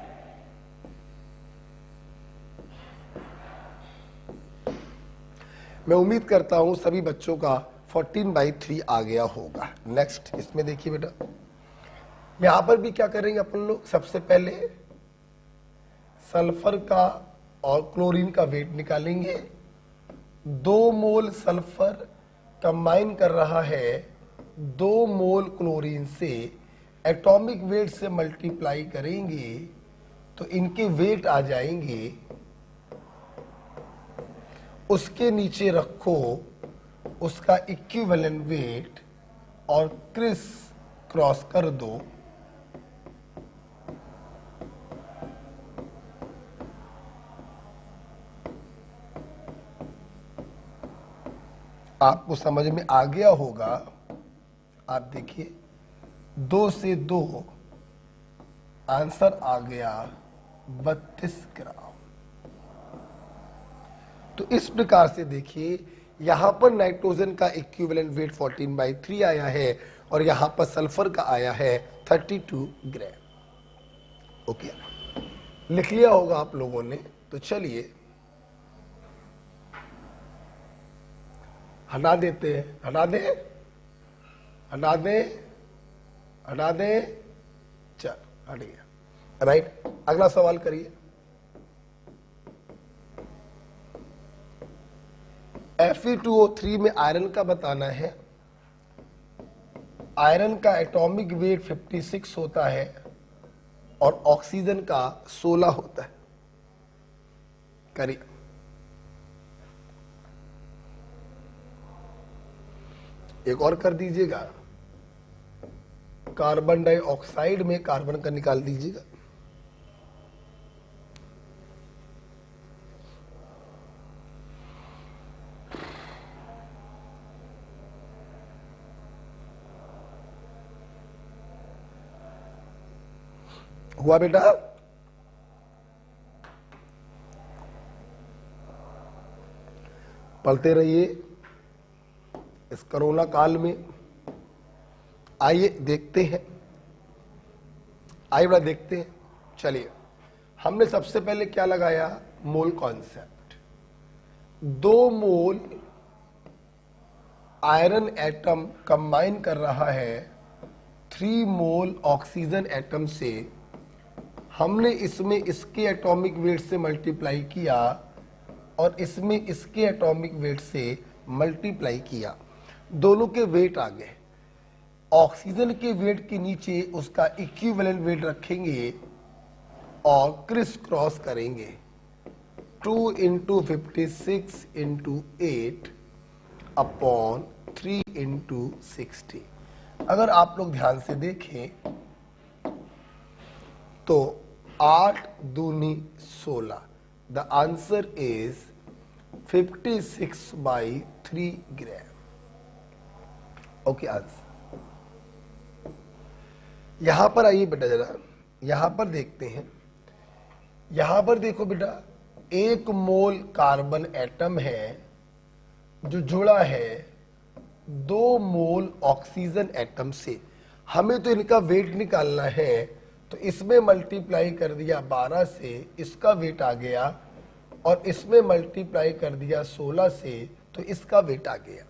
A: मैं उम्मीद करता हूं सभी बच्चों का 14/3 आ गया होगा। नेक्स्ट, इसमें देखिए बेटा, यहां पर भी क्या करेंगे अपन लोग, सबसे पहले सल्फर का और क्लोरीन का वेट निकालेंगे। 2 मोल सल्फर कंबाइन कर रहा है 2 मोल क्लोरीन से, एटॉमिक वेट से मल्टीप्लाई करेंगे तो इनके वेट आ जाएंगे। उसके नीचे रखो उसका इक्विवेलेंट वेट और क्रिस क्रॉस कर दो, आपको समझ में आ गया होगा। आप देखिए 2 से 2 आंसर आ गया 32 ग्राम। तो इस प्रकार से देखिए, यहां पर नाइट्रोजन का इक्विवेलेंट वेट 14/3 आया है और यहां पर सल्फर का आया है 32 ग्राम। ओके, लिख लिया होगा आप लोगों ने। तो चलिए हटा देते हैं, हटा दे, हटा दे, हटा दे, चल हट गया। राइट, अगला सवाल करिए। Fe2O3 में आयरन का बताना है। आयरन का एटॉमिक वेट 56 होता है और ऑक्सीजन का 16 होता है। करिए। एक और कर दीजिएगा, कार्बन डाइऑक्साइड में कार्बन का निकाल दीजिएगा। हुआ बेटा? पढ़ते रहिए इस कोरोना काल में। आइए देखते हैं, आइए बड़ा देखते हैं। चलिए, हमने सबसे पहले क्या लगाया, मोल कॉन्सेप्ट। 2 मोल आयरन एटम कंबाइन कर रहा है 3 मोल ऑक्सीजन एटम से, हमने इसमें इसके एटॉमिक वेट से मल्टीप्लाई किया और इसमें इसके एटॉमिक वेट से मल्टीप्लाई किया, दोनों के वेट आ गए। ऑक्सीजन के वेट के नीचे उसका इक्विवेलेंट वेट रखेंगे और क्रिस क्रॉस करेंगे। 2 × 56 × 8 अपॉन 3 × 60। अगर आप लोग ध्यान से देखें तो 8 दूनी 16। The answer is 56/3 gram. Okay answer. यहां पर आइए बेटा, जरा यहां पर देखते हैं। यहां पर देखो बेटा, 1 मोल कार्बन एटम है जो जुड़ा है 2 मोल ऑक्सीजन एटम से। हमें तो इनका वेट निकालना है, तो इसमें मल्टीप्लाई कर दिया 12 से, इसका वेट आ गया, और इसमें मल्टीप्लाई कर दिया 16 से, तो इसका वेट आ गया।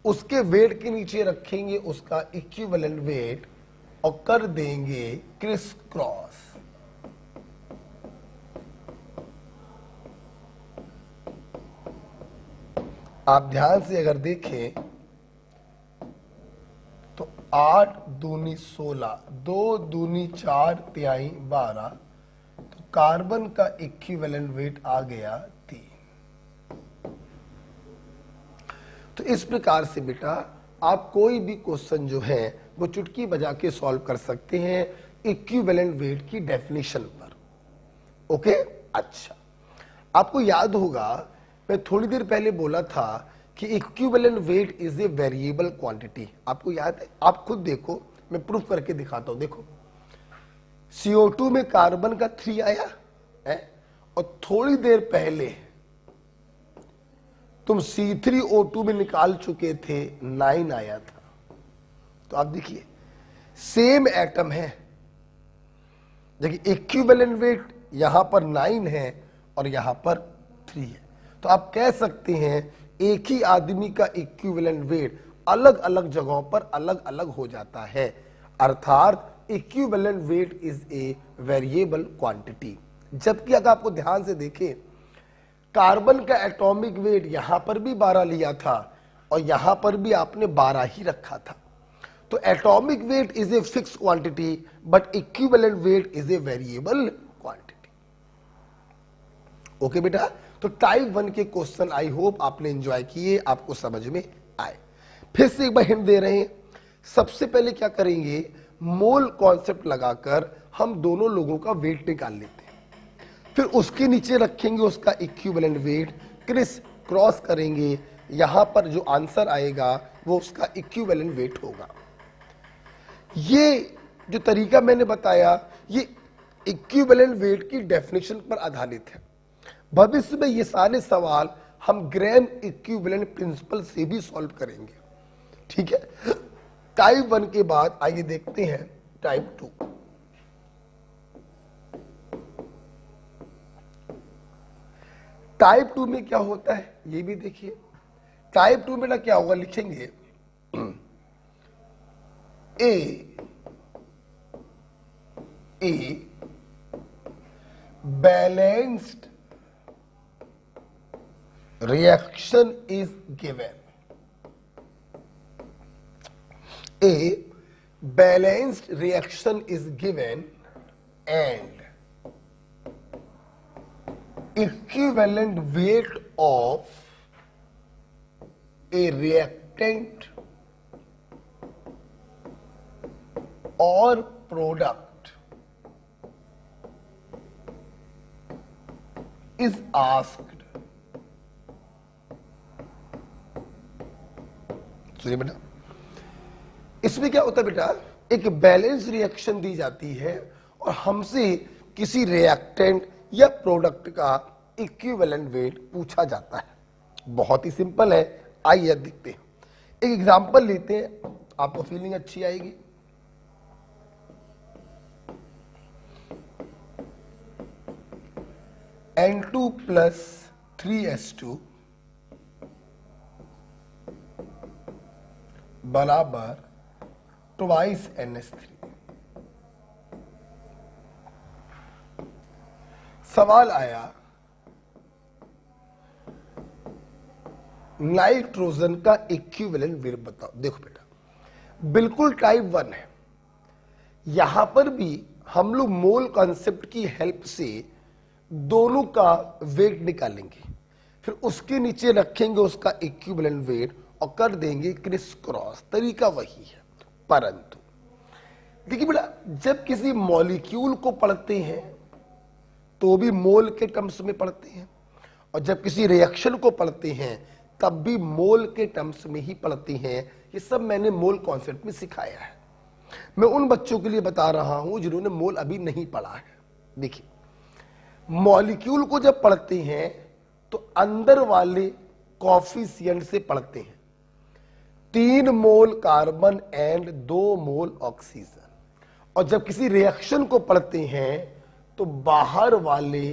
A: उसके वेट के नीचे रखेंगे उसका इक्विवेलेंट वेट और कर देंगे क्रिस क्रॉस। आप ध्यान से अगर देखें तो 8 दूनी 16, 2 दूनी 4 तिहाई 12, तो कार्बन का इक्विवेलेंट वेट आ गया 3। तो इस प्रकार से बेटा आप कोई भी क्वेश्चन जो है वो चुटकी बजा के सॉल्व कर सकते हैं इक्विवेलेंट वेट की डेफिनेशन पर। ओके, अच्छा, आपको याद होगा मैं थोड़ी देर पहले बोला था कि equivalent weight is a variable quantity. आपको याद है? आप खुद देखो, मैं प्रूफ करके दिखाता हूं। देखो, CO2 में कार्बन का 3 आया है और थोड़ी देर पहले तुम C3O2 में निकाल चुके थे, 9 आया था। तो आप देखिए सेम एटम है, देखिए इक्विवेलेंट वेट यहां पर 9 है और यहां पर 3 है। तो आप कह सकते हैं एक ही आदमी का इक्विवेलेंट वेट अलग अलग जगहों पर अलग अलग हो जाता है, अर्थात equivalent weight is a variable quantity. जबकि अगर आपको ध्यान से देखें, कार्बन का एटॉमिक वेट यहां पर भी 12 लिया था और यहां पर भी आपने 12 ही रखा था। तो atomic weight is a fix quantity but equivalent weight is a variable quantity. Okay बेटा, तो टाइप 1 के क्वेश्चन आई होप आपने एंजॉय किए, आपको समझ में आए। फिर से एक बार हिंट दे रहे हैं। सबसे पहले क्या करेंगे, मोल कॉन्सेप्ट लगाकर हम दोनों लोगों का वेट निकाल लेते हैं, फिर उसके नीचे रखेंगे उसका इक्विवेलेंट वेट, क्रिस क्रॉस करेंगे, यहां पर जो आंसर आएगा वो उसका इक्विवेलेंट वेट होगा। ये जो तरीका मैंने बताया ये इक्विवेलेंट वेट की डेफिनेशन पर आधारित है। भविष्य में ये सारे सवाल हम ग्राम इक्विवेलेंट प्रिंसिपल से भी सॉल्व करेंगे, ठीक है। टाइप 1 के बाद आइए देखते हैं टाइप 2। टाइप 2 में क्या होता है ये भी देखिए। टाइप 2 में ना क्या होगा, लिखेंगे a balanced reaction is given. A balanced reaction is given and equivalent weight of a reactant or product is asked. सुनिए बेटा, इसमें क्या होता है बेटा, एक बैलेंस रिएक्शन दी जाती है और हमसे किसी रिएक्टेंट या प्रोडक्ट का इक्विवेलेंट वेट पूछा जाता है। बहुत ही सिंपल है, आइए देखते हैं। एक एग्जांपल लेते हैं, आपको फीलिंग अच्छी आएगी। N2 + 3S2 बराबर ट्वाइस NH3। सवाल आया नाइट्रोजन का इक्विवेलेंट वेट बताओ। देखो बेटा बिल्कुल टाइप 1 है, यहां पर भी हम लोग मोल कॉन्सेप्ट की हेल्प से दोनों का वेट निकालेंगे, फिर उसके नीचे रखेंगे उसका इक्विवेलेंट वेट और कर देंगे क्रिस क्रॉस। तरीका वही है, परंतु देखिए बेटा जब किसी मॉलिक्यूल को पढ़ते हैं तो भी मोल के टर्म्स में पढ़ते हैं, और जब किसी रिएक्शन को पढ़ते हैं तब भी मोल के टर्म्स में ही पढ़ते हैं। ये सब मैंने मोल कॉन्सेप्ट में सिखाया है। मैं उन बच्चों के लिए बता रहा हूं जिन्होंने मोल अभी नहीं पढ़ा है। देखिए मॉलिक्यूल को जब पढ़ते हैं तो अंदर वाले कॉफिशिएंट से पढ़ते हैं, 3 mole carbon and 2 mole oxygen. और जब किसी रिएक्शन को पढ़ते हैं तो बाहर वाले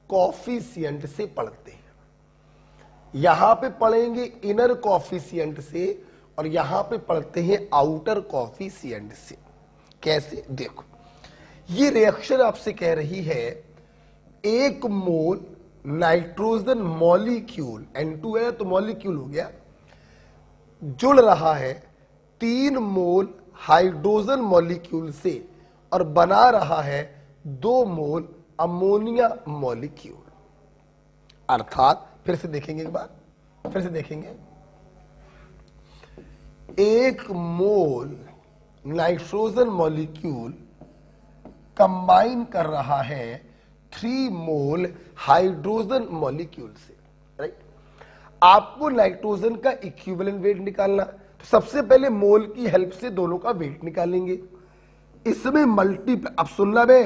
A: कॉफिशिएंट से पढ़ते हैं। यहां पे पढ़ेंगे इनर कॉफिशिएंट से और यहां पे पढ़ते हैं आउटर कॉफिशिएंट से। कैसे? देखो ये रिएक्शन आपसे कह रही है 1 मोल नाइट्रोजन मॉलिक्यूल N2 है तो मॉलिक्यूल हो गया, जुड़ रहा है 3 मोल हाइड्रोजन मॉलिक्यूल से और बना रहा है 2 मोल अमोनिया मॉलिक्यूल। अर्थात फिर से देखेंगे, एक बार फिर से देखेंगे, 1 मोल नाइट्रोजन मॉलिक्यूल कंबाइन कर रहा है 3 मोल हाइड्रोजन मॉलिक्यूल से। राइट, आपको नाइट्रोजन का इक्विवेलेंट वेट निकालना, तो सबसे पहले मोल की हेल्प से दोनों का वेट निकालेंगे। इसमें मल्टीप्लाई, अब सुनना बे,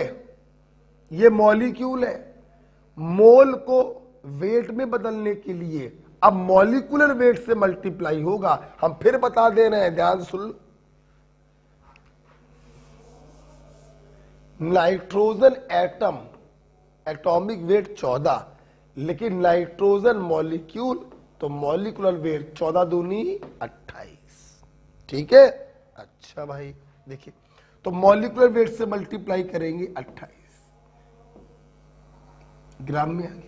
A: ये मॉलिक्यूल है, मोल को वेट में बदलने के लिए अब मॉलिक्यूलर वेट से मल्टीप्लाई होगा। हम फिर बता दे रहे हैं, ध्यान सुन लो। नाइट्रोजन एटम एटॉमिक वेट 14, लेकिन नाइट्रोजन मॉलिक्यूल तो मॉलिक्यूलर वेट 14 दूनी 28। ठीक है, अच्छा भाई देखिए, तो मॉलिक्यूलर वेट से मल्टीप्लाई करेंगे 28 ग्राम में आ गया।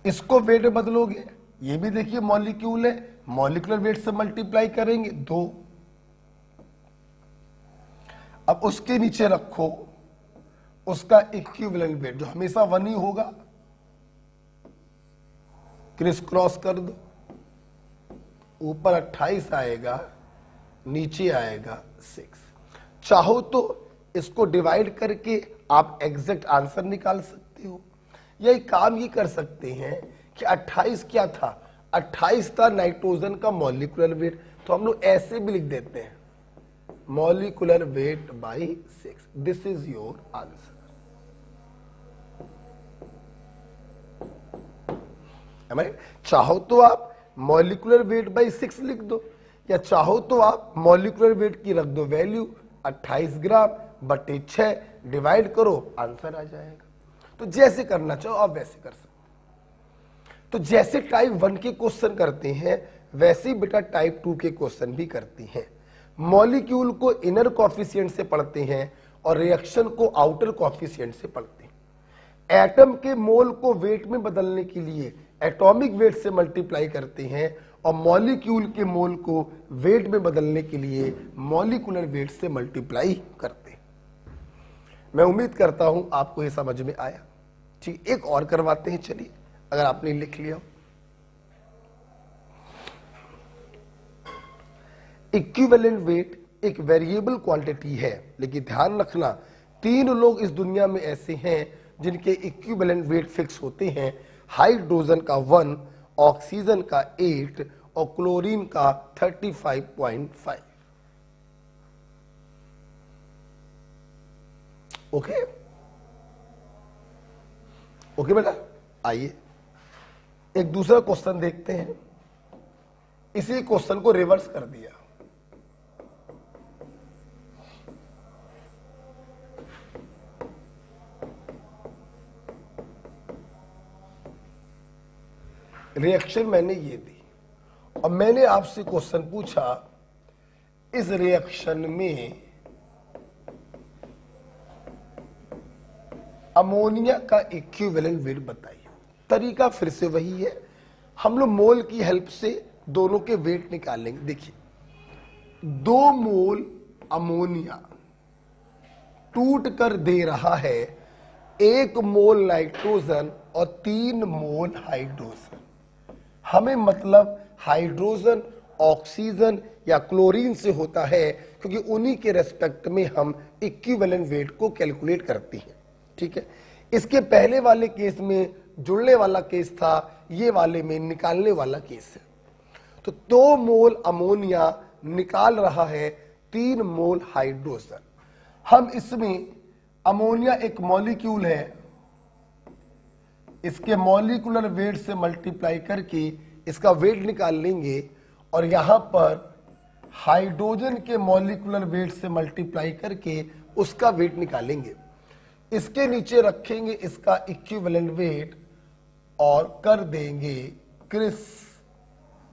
A: इसको वेट में बदलोगे, ये भी देखिए मॉलिक्यूल है, मॉलिक्यूलर वेट से मल्टीप्लाई करेंगे 2। अब उसके नीचे रखो उसका इक्विवेलेंट वेट जो हमेशा 1 ही होगा, क्रिस क्रॉस कर दो, ऊपर 28 आएगा, नीचे आएगा 6। चाहो तो इसको डिवाइड करके आप एग्जैक्ट आंसर निकाल सकते हो, या एक काम ये कर सकते हैं कि 28 क्या था, 28 था नाइट्रोजन का मॉलिक्यूलर वेट, तो हम लोग ऐसे भी लिख देते हैं molecular weight by 6। This is your answer. चाहो तो आप मॉलिक्यूलर वेट बाई 6 लिख दो, या चाहो तो आप मॉलिक्यूलर वेट की रख दो वैल्यू 28 ग्राम बटे 6, डिवाइड करो, आंसर आ जाएगा। तो जैसे करना चाहो आप वैसे कर सकते। तो जैसे टाइप 1 के क्वेश्चन करते हैं वैसे ही बेटा टाइप 2 के क्वेश्चन भी करते हैं। मॉलिक्यूल को इनर कॉफिशिएंट से पढ़ते हैं और रिएक्शन को आउटर कॉफिशिएंट से पढ़ते हैं। एटम के मोल को वेट में बदलने के लिए एटॉमिक वेट से मल्टीप्लाई करते हैं और मॉलिक्यूल के मोल को वेट में बदलने के लिए मॉलिक्यूलर वेट से मल्टीप्लाई करते हैं। मैं उम्मीद करता हूं आपको यह समझ में आया। ठीक, एक और करवाते हैं, चलिए, अगर आपने लिख लिया। इक्विवेलेंट वेट एक वेरिएबल क्वांटिटी है, लेकिन ध्यान रखना 3 लोग इस दुनिया में ऐसे हैं जिनके इक्विवेलेंट वेट फिक्स होते हैं। हाइड्रोजन का 1, ऑक्सीजन का 8 और क्लोरीन का 35.5। ओके ओके बेटा, आइए एक दूसरा क्वेश्चन देखते हैं। इसी क्वेश्चन को रिवर्स कर दिया। रिएक्शन मैंने ये दी और मैंने आपसे क्वेश्चन पूछा इस रिएक्शन में अमोनिया का इक्विवेलेंट वेट बताइए। तरीका फिर से वही है, हम लोग मोल की हेल्प से दोनों के वेट निकालेंगे। देखिए 2 मोल अमोनिया टूट कर दे रहा है 1 मोल नाइट्रोजन और 3 मोल हाइड्रोजन। हमें मतलब हाइड्रोजन ऑक्सीजन या क्लोरीन से होता है, क्योंकि उन्हीं के रेस्पेक्ट में हम इक्विवेलेंट वेट को कैलकुलेट करते हैं। ठीक है, इसके पहले वाले केस में जुड़ने वाला केस था, ये वाले में निकालने वाला केस है। तो 2 मोल अमोनिया निकाल रहा है 3 मोल हाइड्रोजन। हम इसमें अमोनिया एक मॉलिक्यूल है, इसके मॉलिक्यूलर वेट से मल्टीप्लाई करके इसका वेट निकाल लेंगे और यहां पर हाइड्रोजन के मॉलिक्यूलर वेट से मल्टीप्लाई करके उसका वेट निकालेंगे। इसके नीचे रखेंगे इसका इक्विवेलेंट वेट और कर देंगे क्रिस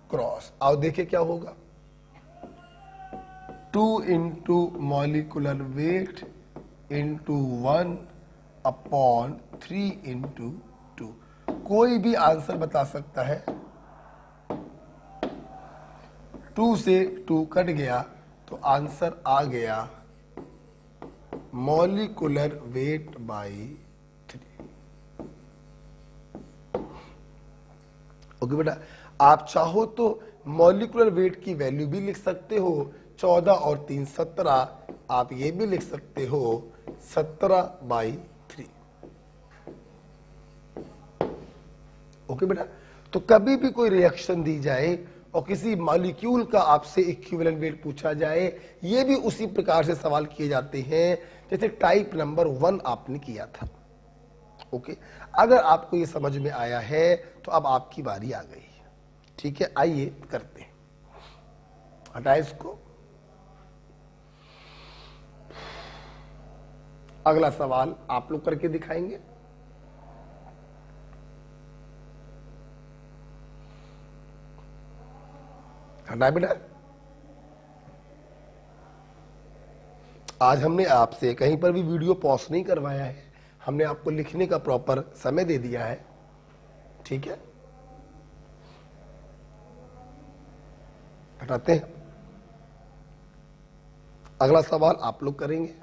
A: क्रॉस। आओ देखें क्या होगा। 2 into molecular weight into 1/3 into 2। कोई भी आंसर बता सकता है। 2 से 2 कट गया तो आंसर आ गया मॉलिक्यूलर वेट बाई 3। ओके बेटा, आप चाहो तो मॉलिक्यूलर वेट की वैल्यू भी लिख सकते हो 14 और 3 17। आप ये भी लिख सकते हो 17/3। ओके बेटा, तो कभी भी कोई रिएक्शन दी जाए और किसी मॉलिक्यूल का आपसे इक्विवेलेंट वेट पूछा जाए, ये भी उसी प्रकार से सवाल किए जाते हैं जैसे टाइप नंबर 1 आपने किया था। ओके, अगर आपको ये समझ में आया है तो अब आपकी बारी आ गई। ठीक है, आइए करते हैं। हटाए इसको। अगला सवाल आप लोग करके दिखाएंगे। हटाए बेटा। आज हमने आपसे कहीं पर भी वीडियो पॉज नहीं करवाया है, हमने आपको लिखने का प्रॉपर समय दे दिया है। ठीक है, हटाते हैं। अगला सवाल आप लोग करेंगे।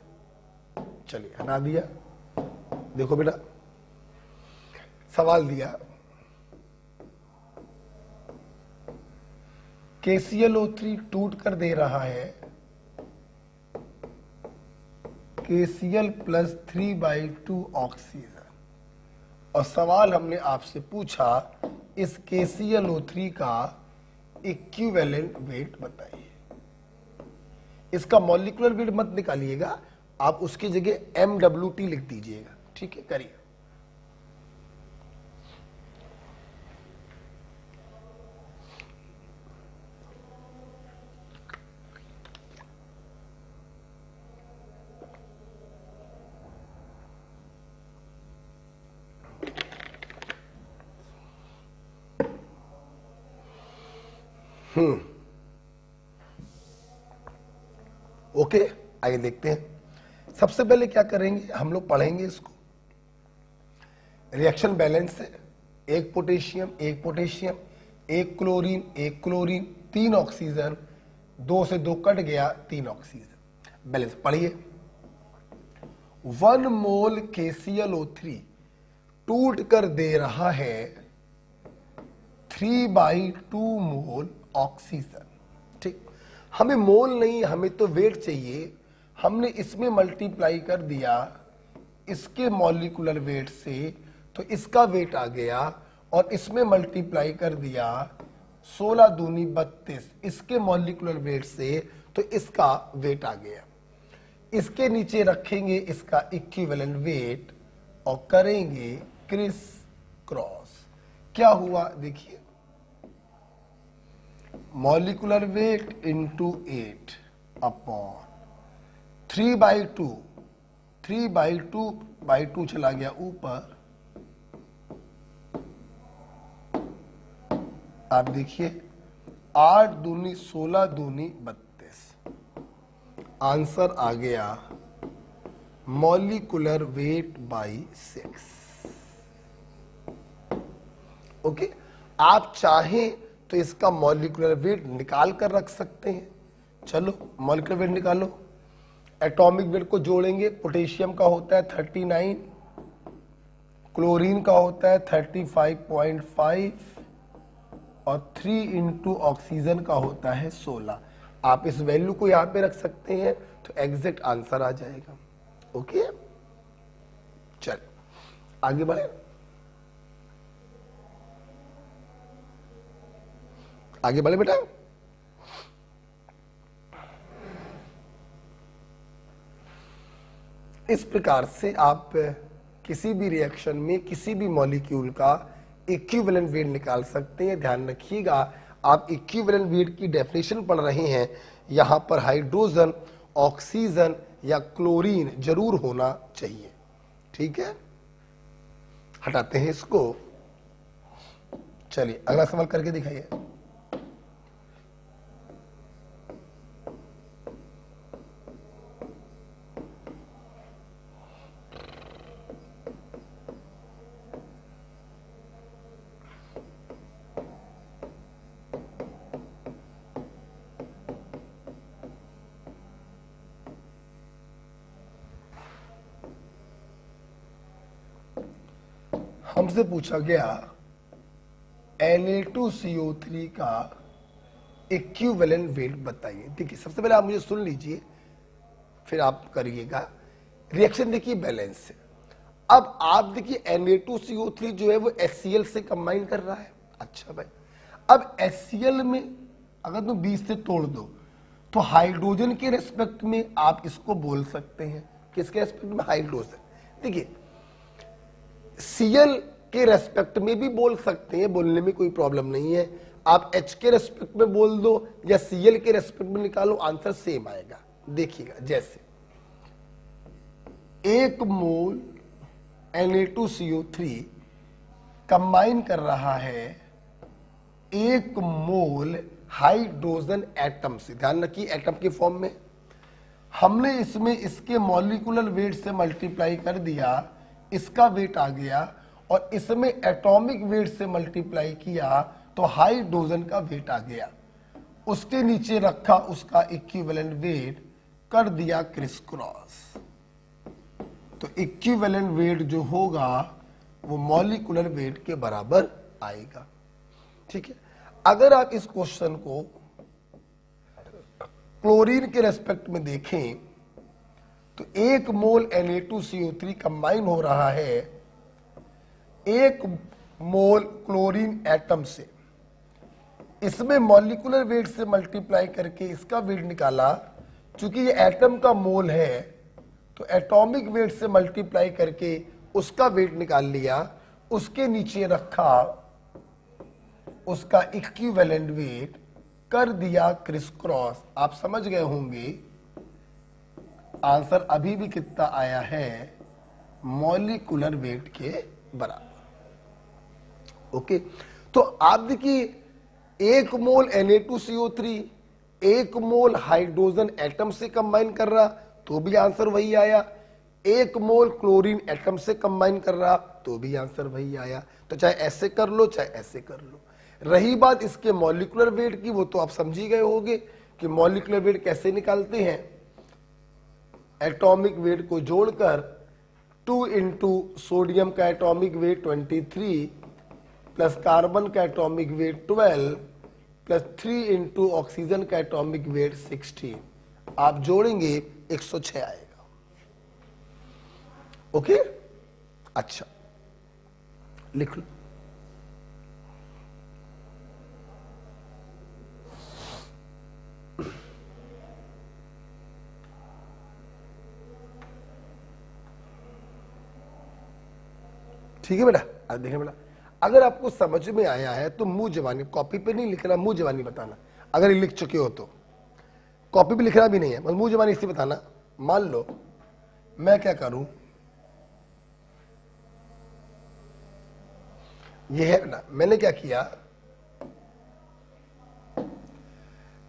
A: चलिए, हटा दिया। देखो बेटा, सवाल दिया KClO3 टूट कर दे रहा है KCl + 3/2 ऑक्सीजन, और सवाल हमने आपसे पूछा इस KClO3 का इक्विवेलेंट वेट बताइए। इसका मॉलिक्यूलर वेट मत निकालिएगा, आप उसकी जगह MWT लिख दीजिएगा। ठीक है, करिए। ओके, आइए देखते हैं। सबसे पहले क्या करेंगे, हम लोग पढ़ेंगे इसको। रिएक्शन बैलेंस है, 1 potassium 1 potassium, 1 chlorine 1 chlorine, 3 oxygen, 2 से 2 कट गया 3 ऑक्सीजन। बैलेंस पढ़िए। 1 मोल KClO3 टूट कर दे रहा है 3/2 मोल ऑक्सीजन। ठीक, हमें मोल नहीं, हमें तो वेट चाहिए। हमने इसमें मल्टीप्लाई कर दिया इसके मॉलिक्यूलर वेट से, तो इसका वेट आ गया, और इसमें मल्टीप्लाई कर दिया 16 दूनी 32 इसके मॉलिक्यूलर वेट से, तो इसका वेट आ गया। इसके नीचे रखेंगे इसका इक्विवेलेंट वेट और करेंगे क्रिस क्रॉस। क्या हुआ देखिए, मॉलिक्यूलर वेट इंटू 8/3/2, 3/2 चला गया ऊपर। आप देखिए 8 दूनी 16 दूनी 32, आंसर आ गया मॉलिक्यूलर वेट बाई 6। ओके, आप चाहें तो इसका मॉलिक्यूलर वेट निकाल कर रख सकते हैं। चलो मॉलिक्यूलर वेट निकालो। एटॉमिक वेट को जोड़ेंगे। पोटेशियम का होता है 39, क्लोरीन का होता है 35.5 और 3 इंटू ऑक्सीजन का होता है 16। आप इस वैल्यू को यहां पे रख सकते हैं तो एग्जैक्ट आंसर आ जाएगा। ओके, चल आगे बढ़े। आगे बढ़े बेटा। इस प्रकार से आप किसी भी रिएक्शन में किसी भी मॉलिक्यूल का इक्विवेलेंट वेट निकाल सकते हैं। ध्यान रखिएगा, आप इक्विवेलेंट वेट की डेफिनेशन पढ़ रहे हैं, यहां पर हाइड्रोजन, ऑक्सीजन या क्लोरीन जरूर होना चाहिए। ठीक है, हटाते हैं इसको। चलिए अगला सवाल करके दिखाइए। हमसे पूछा गया Na2CO3 का इक्विवेलेंट वेट बताइए। देखिए सबसे पहले आप मुझे सुन लीजिए, फिर आप करिएगा। रिएक्शन देखिए बैलेंस है। अब आप देखिए Na2CO3 जो है वो HCl से कंबाइन कर रहा है। अच्छा भाई, अब HCl में अगर तुम 20 से तोड़ दो तो हाइड्रोजन के रेस्पेक्ट में आप इसको बोल सकते हैं। किसके रेस्पेक्ट में? हाइड्रोजन। देखिए Cl के रेस्पेक्ट में भी बोल सकते हैं, बोलने में कोई प्रॉब्लम नहीं है। आप H के रेस्पेक्ट में बोल दो या Cl के रेस्पेक्ट में निकालो, आंसर सेम आएगा। देखिएगा, जैसे 1 मोल Na2CO3 कंबाइन कर रहा है 1 मोल हाइड्रोजन एटम से। ध्यान रखिए एटम के फॉर्म में। हमने इसमें इसके मॉलिक्यूलर वेट से मल्टीप्लाई कर दिया, इसका वेट आ गया, और इसमें एटॉमिक वेट से मल्टीप्लाई किया तो हाइड्रोजन का वेट आ गया। उसके नीचे रखा उसका इक्विवेलेंट वेट, कर दिया क्रिस क्रॉस। तो इक्विवेलेंट वेट जो होगा वो मॉलिक्यूलर वेट के बराबर आएगा। ठीक है, अगर आप इस क्वेश्चन को क्लोरीन के रेस्पेक्ट में देखें तो 1 मोल Na2CO3 कंबाइन हो रहा है 1 मोल क्लोरीन एटम से। इसमें मॉलिक्यूलर वेट से मल्टीप्लाई करके इसका वेट निकाला। चूंकि ये एटम का मोल है तो एटॉमिक वेट से मल्टीप्लाई करके उसका वेट निकाल लिया। उसके नीचे रखा उसका इक्विवेलेंट वेट, कर दिया क्रिस क्रॉस। आप समझ गए होंगे आंसर अभी भी कितना आया है? मॉलिक्यूलर वेट के बराबर। ओके, तो आप देखिए 1 मोल Na2CO3 1 मोल हाइड्रोजन एटम से कंबाइन कर रहा तो भी आंसर वही आया। 1 मोल क्लोरीन एटम से कंबाइन कर रहा तो भी आंसर वही आया। तो चाहे ऐसे कर लो चाहे ऐसे कर लो। रही बात इसके मॉलिक्यूलर वेट की, वो तो आप समझ ही गए होंगे कि मॉलिक्यूलर वेट कैसे निकालते हैं। एटॉमिक वेट को जोड़कर 2 इंटू सोडियम का एटॉमिक वेट 23 प्लस कार्बन का atomic weight 12 plus 3 into oxygen का एटॉमिक वेट 16, आप जोड़ेंगे 106 आएगा। ओके, अच्छा लिख लो। ठीक है बेटा, अब देखिए बेटा, अगर आपको समझ में आया है तो मुंह जवानी, कॉपी पे नहीं लिखना, मुंह जवानी बताना। अगर ये लिख चुके हो तो कॉपी पे लिखना भी नहीं है, बस मुंह जवानी इससे बताना। मान लो मैं क्या करूं, ये है ना, मैंने क्या किया,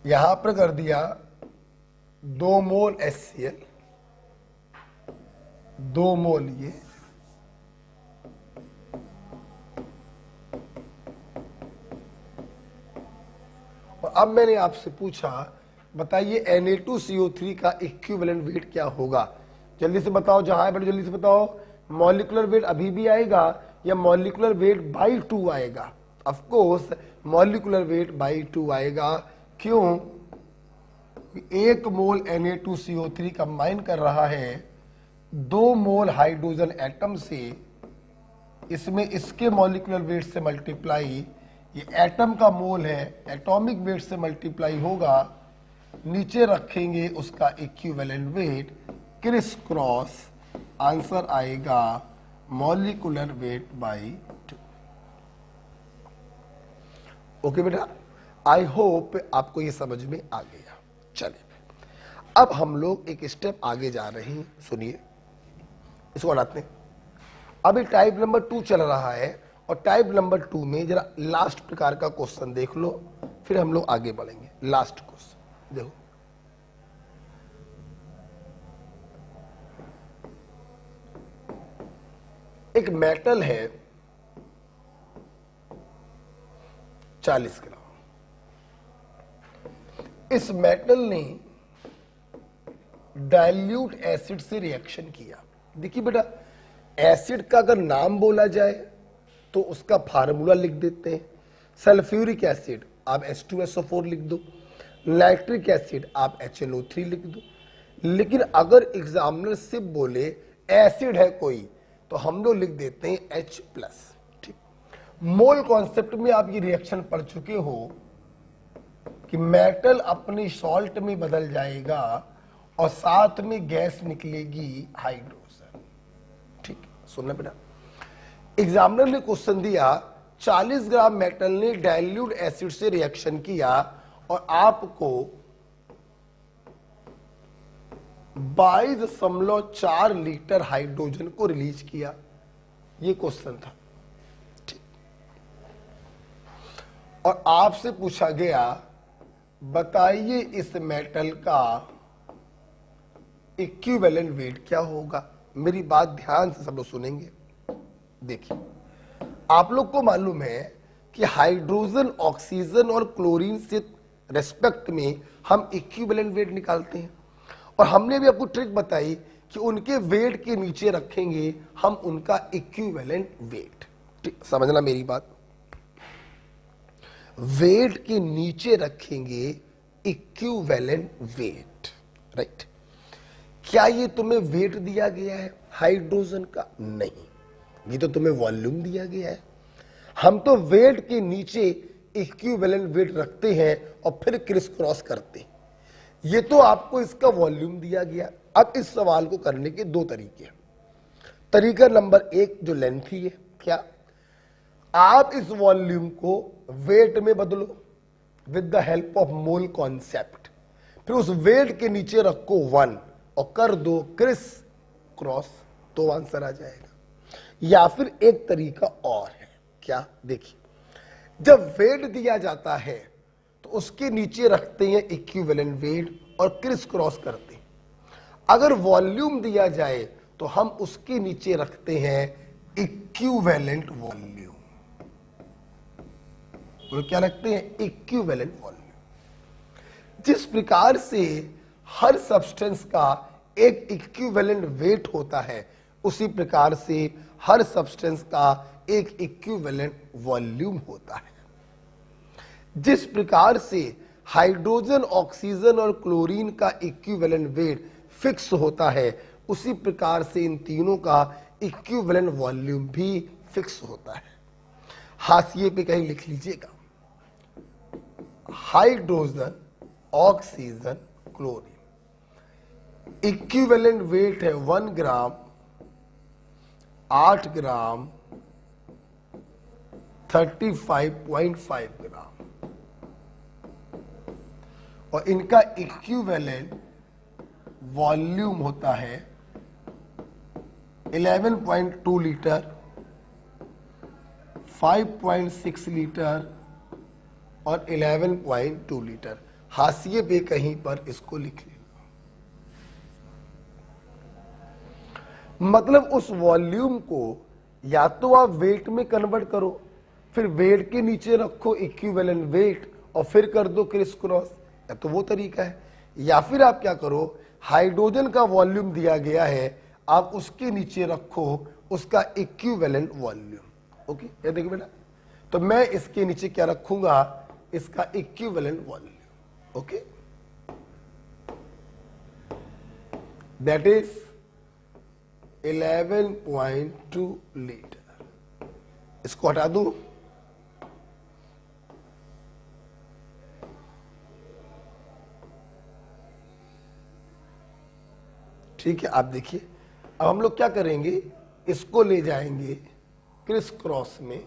A: यहां पर कर दिया 2 मोल HCl, 2 मोल ये, और अब मैंने आपसे पूछा बताइए Na2CO3 का इक्विवेलेंट वेट क्या होगा। जल्दी से बताओ, जहां है बेटा जल्दी से बताओ। मॉलिक्यूलर वेट अभी भी आएगा या मॉलिक्यूलर वेट बाई 2 आएगा? Of course molecular weight by 2 आएगा। क्यों? 1 मोल Na2CO3 कंबाइन कर रहा है 2 मोल हाइड्रोजन एटम से, इसमें इसके मॉलिक्यूलर वेट से मल्टीप्लाई, ये एटम का मोल है, एटॉमिक वेट से मल्टीप्लाई होगा, नीचे रखेंगे उसका equivalent weight, criss cross, answer आएगा मॉलिक्यूलर वेट बाई 2। ओके बेटा, आई होप आपको ये समझ में आ गया। चलिए अब हम लोग एक स्टेप आगे जा रहे हैं, सुनिए, इसको हटाते हैं। अभी टाइप नंबर 2 चल रहा है और टाइप नंबर 2 में जरा लास्ट प्रकार का क्वेश्चन देख लो, फिर हम लोग आगे बढ़ेंगे। लास्ट क्वेश्चन देखो, एक मेटल है 40 ग्राम। इस मेटल ने डाइल्यूट एसिड से रिएक्शन किया। देखिए बेटा, एसिड का अगर नाम बोला जाए तो उसका फार्मूला लिख देते हैं। सल्फ्यूरिक एसिड आप H2SO4 लिख दो, नाइट्रिक एसिड आप HNO3 लिख दो। लेकिन अगर एग्जामिनर सिर्फ बोले एसिड है कोई तो हम लोग लिख देते हैं H+। ठीक, मोल कॉन्सेप्ट में आप ये रिएक्शन पढ़ चुके हो कि मेटल अपनी सॉल्ट में बदल जाएगा और साथ में गैस निकलेगी हाइड्रोजन। ठीक, सुनना बेटा, एग्जामिनर ने क्वेश्चन दिया 40 ग्राम मेटल ने डाइल्यूट एसिड से रिएक्शन किया और आपको 22.4 लीटर हाइड्रोजन को रिलीज किया। ये क्वेश्चन था। ठीक, और आपसे पूछा गया बताइए इस मेटल का इक्विवेलेंट वेट क्या होगा। मेरी बात ध्यान से सब लोग सुनेंगे। देखिए, आप लोग को मालूम है कि हाइड्रोजन, ऑक्सीजन और क्लोरीन से रेस्पेक्ट में हम इक्विवेलेंट वेट निकालते हैं, और हमने भी आपको ट्रिक बताई कि उनके वेट के नीचे रखेंगे हम उनका इक्विवेलेंट वेट। ठीक, समझना मेरी बात, वेट के नीचे रखेंगे इक्विवेलेंट वेट, राइट। क्या ये तुम्हें वेट दिया गया है हाइड्रोजन का? नहीं, ये तो तुम्हें वॉल्यूम दिया गया है। हम तो वेट के नीचे इक्विवेलेंट वेट रखते हैं और फिर क्रिस क्रॉस करते हैं। ये तो आपको इसका वॉल्यूम दिया गया। अब इस सवाल को करने के 2 तरीके हैं। तरीका नंबर 1 जो लेंथी है, क्या आप इस वॉल्यूम को वेट में बदलो with the help of mole concept, फिर उस वेट के नीचे रखो 1 और कर दो क्रिस क्रॉस, तो आंसर आ जाएगा। या फिर एक तरीका और है, क्या? देखिए, जब वेट दिया जाता है तो उसके नीचे रखते हैं इक्विवेलेंट वेट और क्रिस क्रॉस करते हैं। अगर वॉल्यूम दिया जाए तो हम उसके नीचे रखते हैं इक्विवेलेंट वॉल्यूम। और क्या रखते हैं? Equivalent volume. जिस प्रकार से हर सब्सटेंस का एक इक्विवेलेंट वेट होता है, उसी प्रकार से हर सब्सटेंस का एक इक्विवेलेंट वॉल्यूम होता है। जिस प्रकार से हाइड्रोजन, ऑक्सीजन और क्लोरीन का इक्विवेलेंट वेट फिक्स होता है, उसी प्रकार से इन तीनों का इक्विवेलेंट वॉल्यूम भी फिक्स होता है। हाशिए पे कहीं लिख लीजिएगा, hydrogen, oxygen, chlorine, equivalent weight है 1 ग्राम, 8 ग्राम, 35.5 ग्राम, और इनका इक्विवेलेंट वॉल्यूम होता है 11.2 लीटर, 5.6 लीटर और 11.2 लीटर। हाशिए पे कहीं पर इसको लिख लें। मतलब उस वॉल्यूम को या तो आप वेट में कन्वर्ट करो, फिर वेट के नीचे रखो इक्विवेलेंट वेट और फिर कर दो क्रिस क्रॉस, या तो वो तरीका है। या फिर आप क्या करो, हाइड्रोजन का वॉल्यूम दिया गया है, आप उसके नीचे रखो उसका इक्विवेलेंट वॉल्यूम। ओके, ये देखिए बेटा, तो मैं इसके नीचे क्या रखूंगा, इसका equivalent volume. Okay, that is 11.2 litre. इसको हटा दूं, ठीक है। आप देखिए, अब हम लोग क्या करेंगे, इसको ले जाएंगे क्रिस क्रॉस में,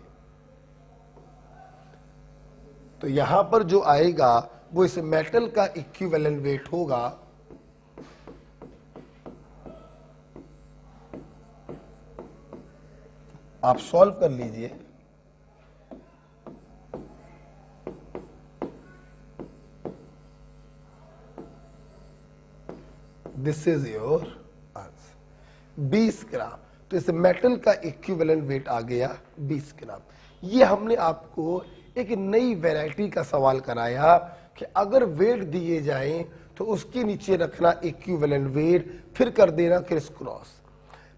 A: तो यहां पर जो आएगा वो इस मेटल का इक्विवेलेंट वेट होगा, आप सॉल्व कर लीजिए। दिस इज योर आंसर, 20 ग्राम। तो इस मेटल का इक्विवेलेंट वेट आ गया 20 ग्राम। ये हमने आपको एक नई वैरायटी का सवाल कराया कि अगर वेट दिए जाएं तो उसके नीचे रखना इक्विवेलेंट वेट, फिर कर देना क्रिस क्रॉस।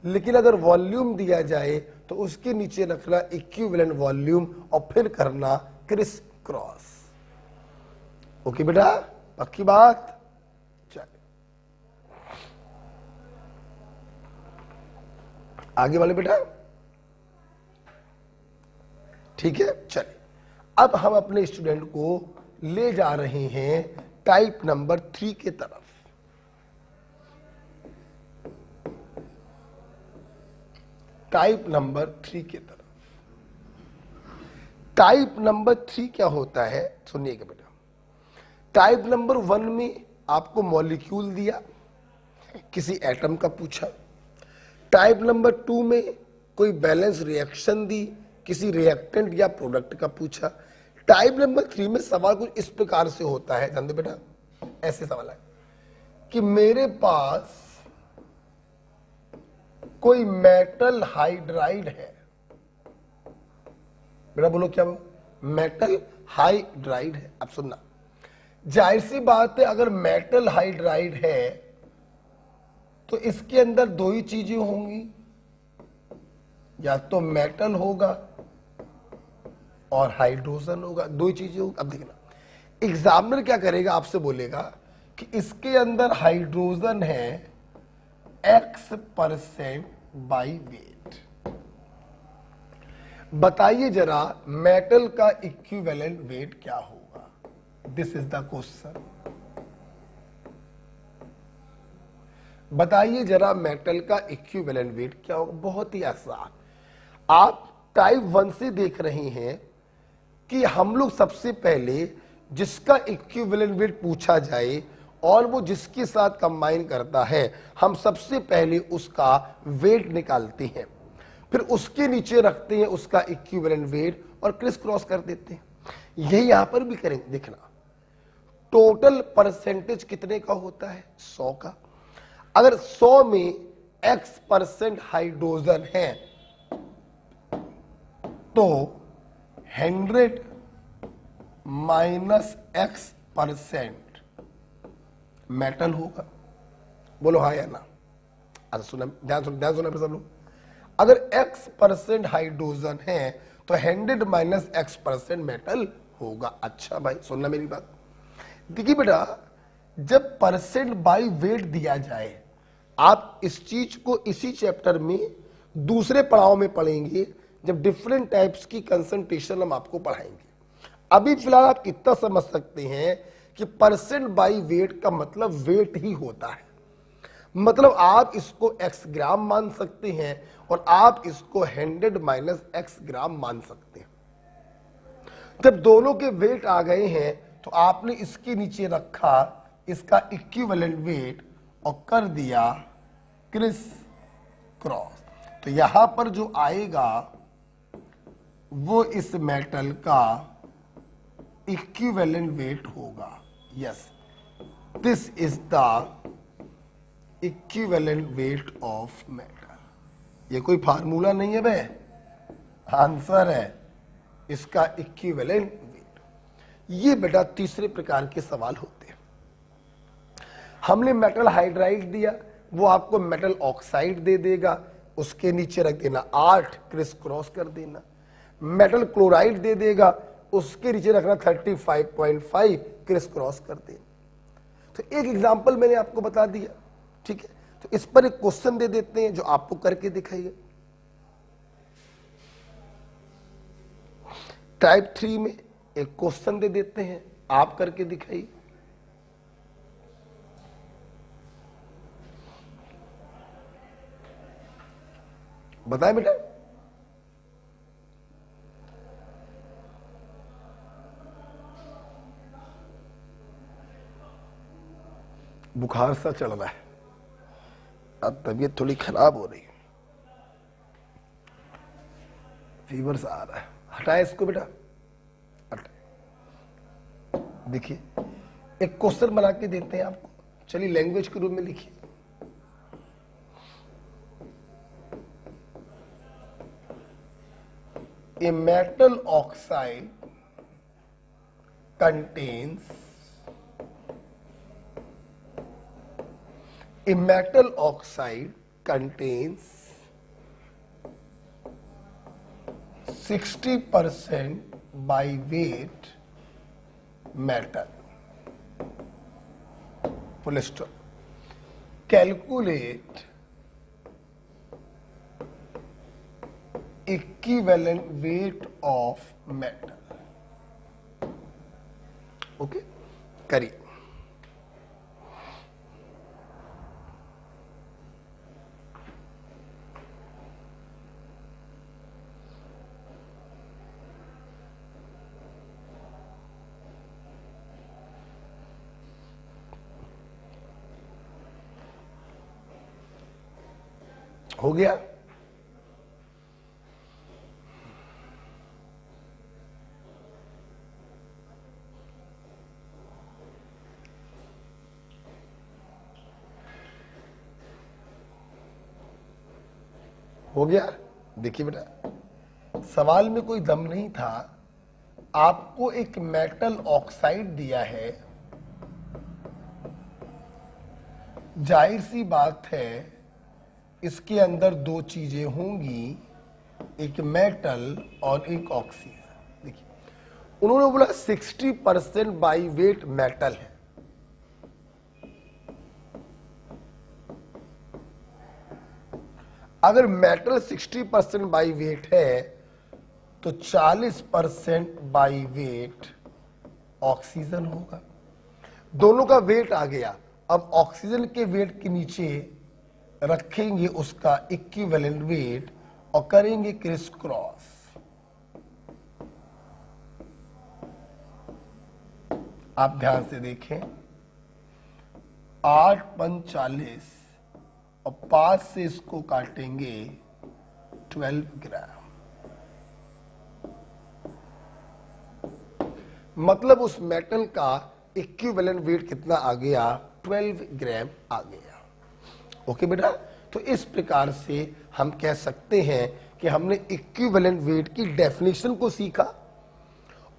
A: लेकिन अगर वॉल्यूम दिया जाए तो उसके नीचे रखना इक्विवेलेंट वॉल्यूम और फिर करना क्रिस क्रॉस। ओके बेटा, पक्की बात। चलिए आगे वाले बेटा, ठीक है। चलिए अब हम अपने स्टूडेंट को ले जा रहे हैं टाइप नंबर 3 के तरफ। टाइप नंबर 3 की तरफ। टाइप नंबर 3 क्या होता है, सुनिएगा बेटा। टाइप नंबर 1 में आपको मॉलिक्यूल दिया, किसी एटम का पूछा। टाइप नंबर 2 में कोई बैलेंस रिएक्शन दी, किसी रिएक्टेंट या प्रोडक्ट का पूछा। टाइप नंबर 3 में सवाल कुछ इस प्रकार से होता है, जानते बेटा, ऐसे सवाल है कि मेरे पास कोई मेटल हाइड्राइड है। बेटा बोलो क्या, मेटल हाइड्राइड है। अब सुनना, जाहिर सी बात है, अगर मेटल हाइड्राइड है तो इसके अंदर दो ही चीजें होंगी, या तो मेटल होगा और हाइड्रोजन होगा, दो ही चीजें होगी। अब देखना, एग्जामिनर क्या करेगा, आपसे बोलेगा कि इसके अंदर हाइड्रोजन है X% बाई वेट। बताइए जरा मेटल का इक्विवेलेंट वेट क्या होगा। This is the question. बताइए जरा मेटल का इक्विवेलेंट वेट क्या होगा। बहुत ही आसान, आप टाइप 1 से देख रहे हैं कि हम लोग सबसे पहले जिसका इक्विवेलेंट वेट पूछा जाए और वो जिसके साथ कंबाइन करता है, हम सबसे पहले उसका वेट निकालते हैं, फिर उसके नीचे रखते हैं उसका इक्विवेलेंट वेट और क्रिस क्रॉस कर देते हैं। यही यहां पर भी करेंगे। देखना, टोटल परसेंटेज कितने का होता है, 100 का। अगर 100 में X% हाइड्रोजन है तो 100 माइनस X% मेटल होगा। बोलो हाँ या ना। अच्छा सुना, ध्यान सुना सब लोग। अगर X% हाइड्रोजन है तो 100 माइनस X% मेटल होगा। अच्छा भाई सुनना मेरी बात। देखिए बेटा, जब परसेंट बाई वेट दिया जाए, आप इस चीज को इसी चैप्टर में दूसरे पड़ाव में पढ़ेंगे, जब डिफरेंट टाइप्स की कंसंट्रेशन हम आपको पढ़ाएंगे। अभी फिलहाल आप इतना समझ सकते हैं कि परसेंट बाई वेट का मतलब वेट ही होता है। मतलब आप इसको x ग्राम मान सकते हैं और आप इसको 100 माइनस x ग्राम मान सकते हैं। जब दोनों के वेट आ गए हैं तो आपने इसके नीचे रखा इसका इक्विवेलेंट वेट और कर दिया क्रिस क्रॉस। तो यहां पर जो आएगा वो इस मेटल का इक्विवेलेंट वेट होगा। Yes, this is the equivalent weight of metal. ये कोई फार्मूला नहीं है बे, आंसर है इसका इक्विवेलेंट वेट। ये बेटा तीसरे प्रकार के सवाल होते हैं। हमने मेटल हाइड्राइड दिया, वो आपको मेटल ऑक्साइड दे देगा, उसके नीचे रख देना 8, क्रिस क्रॉस कर देना। मेटल क्लोराइड दे देगा, उसके नीचे रखना 35.5, क्रिस क्रॉस कर देना। तो एक एग्जांपल मैंने आपको बता दिया, ठीक है। तो इस पर एक क्वेश्चन दे देते हैं जो आपको करके दिखाइए। टाइप 3 में एक क्वेश्चन दे देते हैं, आप करके दिखाइए। बताएं बेटा। बुखार सा चल रहा है, अब तबीयत थोड़ी खराब हो रही है, फीवर सा आ रहा है। हटाए इसको बेटा, हटाए। देखिए एक क्वेश्चन बना के देते हैं आपको, चलिए लैंग्वेज के रूप में लिखिए। A metal oxide contains a metal oxide contains 60% by weight metal. Full stop. Calculate equivalent weight of metal. Okay, करिए। हो गया? हो गया। देखिए बेटा, सवाल में कोई दम नहीं था, आपको एक मेटल ऑक्साइड दिया है, जाहिर सी बात है इसके अंदर दो चीजें होंगी, एक मेटल और एक ऑक्सीजन। देखिए उन्होंने बोला 60% बाई वेट मेटल है, अगर मेटल 60% बाई वेट है तो 40% बाई वेट ऑक्सीजन होगा। दोनों का वेट आ गया, अब ऑक्सीजन के वेट के नीचे रखेंगे उसका इक्विवेलेंट वेट और करेंगे क्रिस क्रॉस। आप ध्यान से देखें, 8 × 40 और 5 से इसको काटेंगे 12 ग्राम, मतलब उस मेटल का इक्विवेलेंट वेट कितना आ गया? 12 ग्राम आ गया। ओके बेटा, तो इस प्रकार से हम कह सकते हैं कि हमने इक्विवेलेंट वेट की डेफिनेशन को सीखा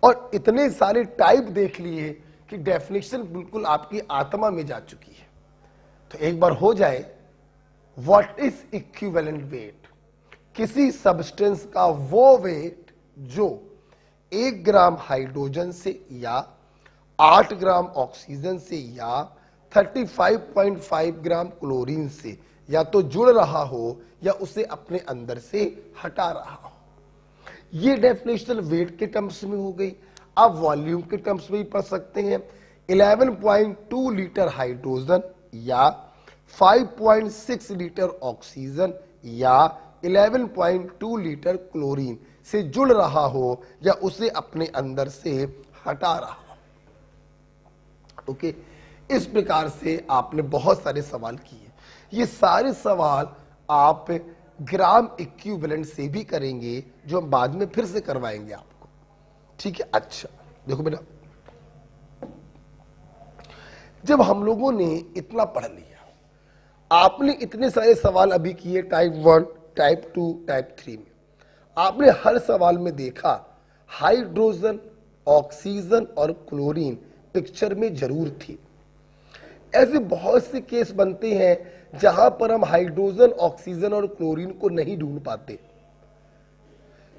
A: और इतने सारे टाइप देख लिए कि डेफिनेशन बिल्कुल आपकी आत्मा में जा चुकी है। तो एक बार हो जाए, व्हाट इज इक्विवेलेंट वेट? किसी सब्सटेंस का वो वेट जो 1 ग्राम हाइड्रोजन से या 8 ग्राम ऑक्सीजन से या 35.5 ग्राम क्लोरीन से या तो जुड़ रहा हो या उसे अपने अंदर से हटा रहा हो। ये डेफिनेशन वेट के टर्म्स में हो गई। आप वॉल्यूम के टर्म्स में ही पढ़ सकते हैं। 11.2 लीटर हाइड्रोजन या 5.6 लीटर ऑक्सीजन या 11.2 लीटर क्लोरीन से जुड़ रहा हो या उसे अपने अंदर से हटा रहा हो। ओके, इस प्रकार से आपने बहुत सारे सवाल किए। ये सारे सवाल आप ग्राम इक्विवेलेंट से भी करेंगे, जो हम बाद में फिर से करवाएंगे आपको, ठीक है। अच्छा देखो बेटा, जब हम लोगों ने इतना पढ़ लिया, आपने इतने सारे सवाल अभी किए टाइप 1, टाइप 2 टाइप 3 में आपने हर सवाल में देखा हाइड्रोजन, ऑक्सीजन और क्लोरीन पिक्चर में जरूर थी। ऐसे बहुत से केस बनते हैं जहां पर हम हाइड्रोजन, ऑक्सीजन और क्लोरीन को नहीं ढूंढ पाते।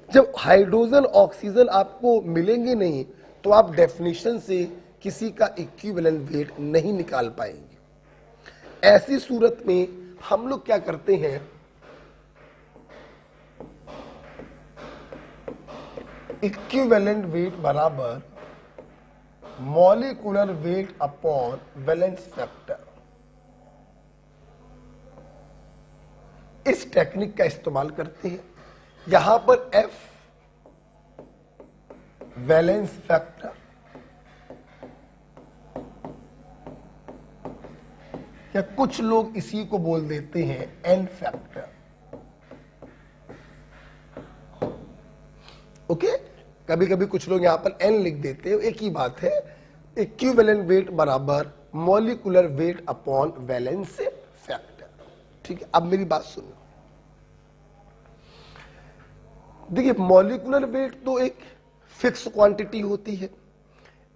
A: जब हाइड्रोजन, ऑक्सीजन आपको मिलेंगे नहीं तो आप डेफिनेशन से किसी का इक्विवेलेंट वेट नहीं निकाल पाएंगे। ऐसी सूरत में हम लोग क्या करते हैं, इक्विवेलेंट वेट बराबर molecular weight upon valence factor, इस टेक्निक का इस्तेमाल करते हैं। यहां पर F वैलेंस फैक्टर या कुछ लोग इसी को बोल देते हैं N फैक्टर। ओके, कभी कभी कुछ लोग यहां पर N लिख देते हैं, एक ही बात है। इक्विवेलेंट वेट बराबर molecular weight upon valence factor. ठीक है, अब मेरी बात सुनो। देखिए, मॉलिक्यूलर वेट तो एक फिक्स क्वांटिटी होती है,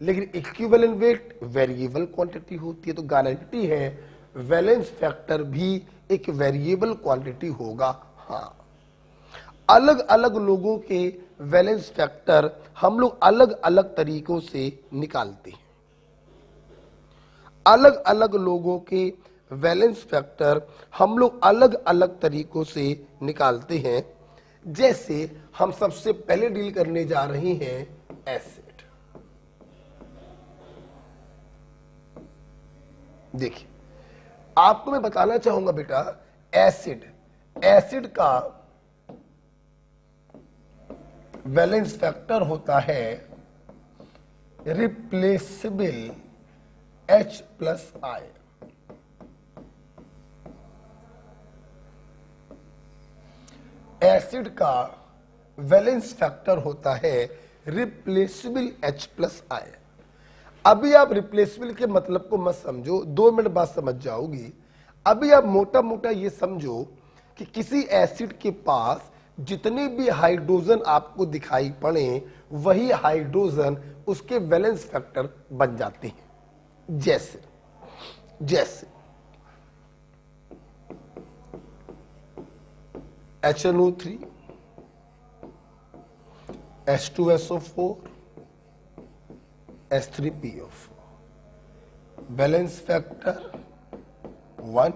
A: लेकिन इक्विवेलेंट वेट वेरिएबल क्वांटिटी होती है। तो गारंटी है वैलेंस फैक्टर भी एक वेरिएबल क्वांटिटी होगा। हाँ, अलग अलग लोगों के वैलेंस फैक्टर हम लोग अलग अलग तरीकों से निकालते हैं। अलग अलग लोगों के वैलेंस फैक्टर हम लोग अलग अलग तरीकों से निकालते हैं। जैसे हम सबसे पहले डील करने जा रहे हैं एसिड। देखिए, आपको मैं बताना चाहूंगा बेटा, एसिड का वैलेंस फैक्टर होता है रिप्लेसेबल H+I। एसिड का वैलेंस फैक्टर होता है रिप्लेसेबल H+I। अभी आप रिप्लेसेबल के मतलब को मत समझो, 2 मिनट बाद समझ जाओगी। अभी आप मोटा मोटा ये समझो कि किसी एसिड के पास जितने भी हाइड्रोजन आपको दिखाई पड़े वही हाइड्रोजन उसके वैलेंस फैक्टर बन जाते हैं। जैसे HNO3, H2SO4, H3PO4, balance factor 1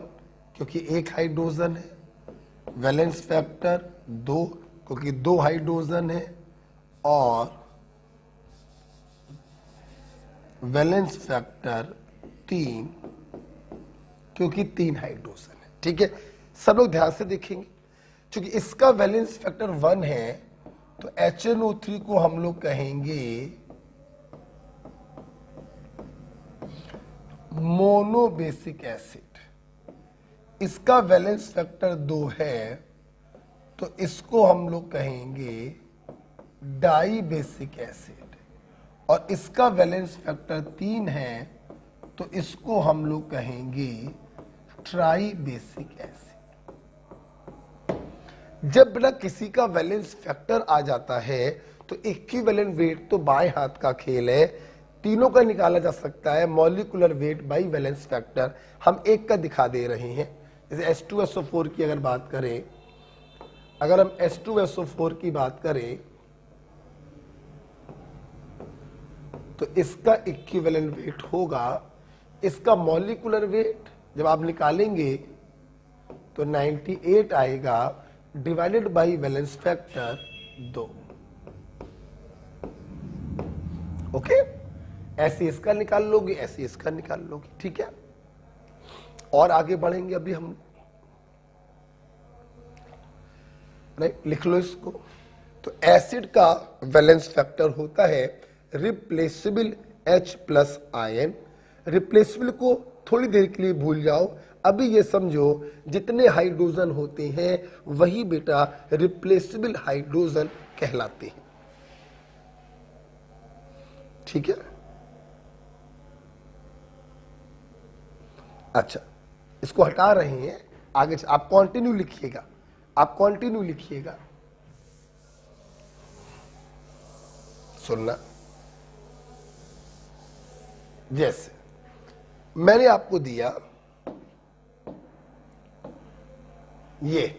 A: क्योंकि एक हाइड्रोजन है, वैलेंस फैक्टर 2 क्योंकि 2 हाइड्रोजन है, और वैलेंस फैक्टर 3 क्योंकि 3 हाइड्रोजन है। ठीक है, सब लोग ध्यान से देखेंगे। क्योंकि इसका वैलेंस फैक्टर 1 है तो HNO3 को हम लोग कहेंगे मोनोबेसिक एसिड। इसका वैलेंस फैक्टर 2 है तो इसको हम लोग कहेंगे डाई बेसिक एसिड, और इसका वैलेंस फैक्टर 3 है तो इसको हम लोग कहेंगे ट्राई बेसिक एसिड। जब बेटा किसी का वैलेंस फैक्टर आ जाता है तो इक्विवेलेंट वेट तो बाएं हाथ का खेल है, तीनों का निकाला जा सकता है। Molecular weight by valence factor हम एक का दिखा दे रहे हैं। जैसे H2SO4 की अगर बात करें, अगर हम H2SO4 की बात करें तो इसका इक्विवेलेंट वेट होगा, इसका मॉलिक्यूलर वेट जब आप निकालेंगे तो 98 आएगा divided by valence factor 2। Okay, ऐसे इसका निकाल लोगे, ऐसे इसका निकाल लोगे। ठीक है, और आगे बढ़ेंगे अभी हम। राइट, लिख लो इसको। तो एसिड का वैलेंस फैक्टर होता है रिप्लेसेबल H+IN। रिप्लेसेबल को थोड़ी देर के लिए भूल जाओ, अभी ये समझो जितने हाइड्रोजन होते हैं वही बेटा रिप्लेसेबल हाइड्रोजन कहलाते हैं। ठीक है, अच्छा इसको हटा रहे हैं, आगे आप कंटिन्यू लिखिएगा। आप कंटिन्यू लिखिएगा। सुनना, जैसे मैंने आपको दिया ये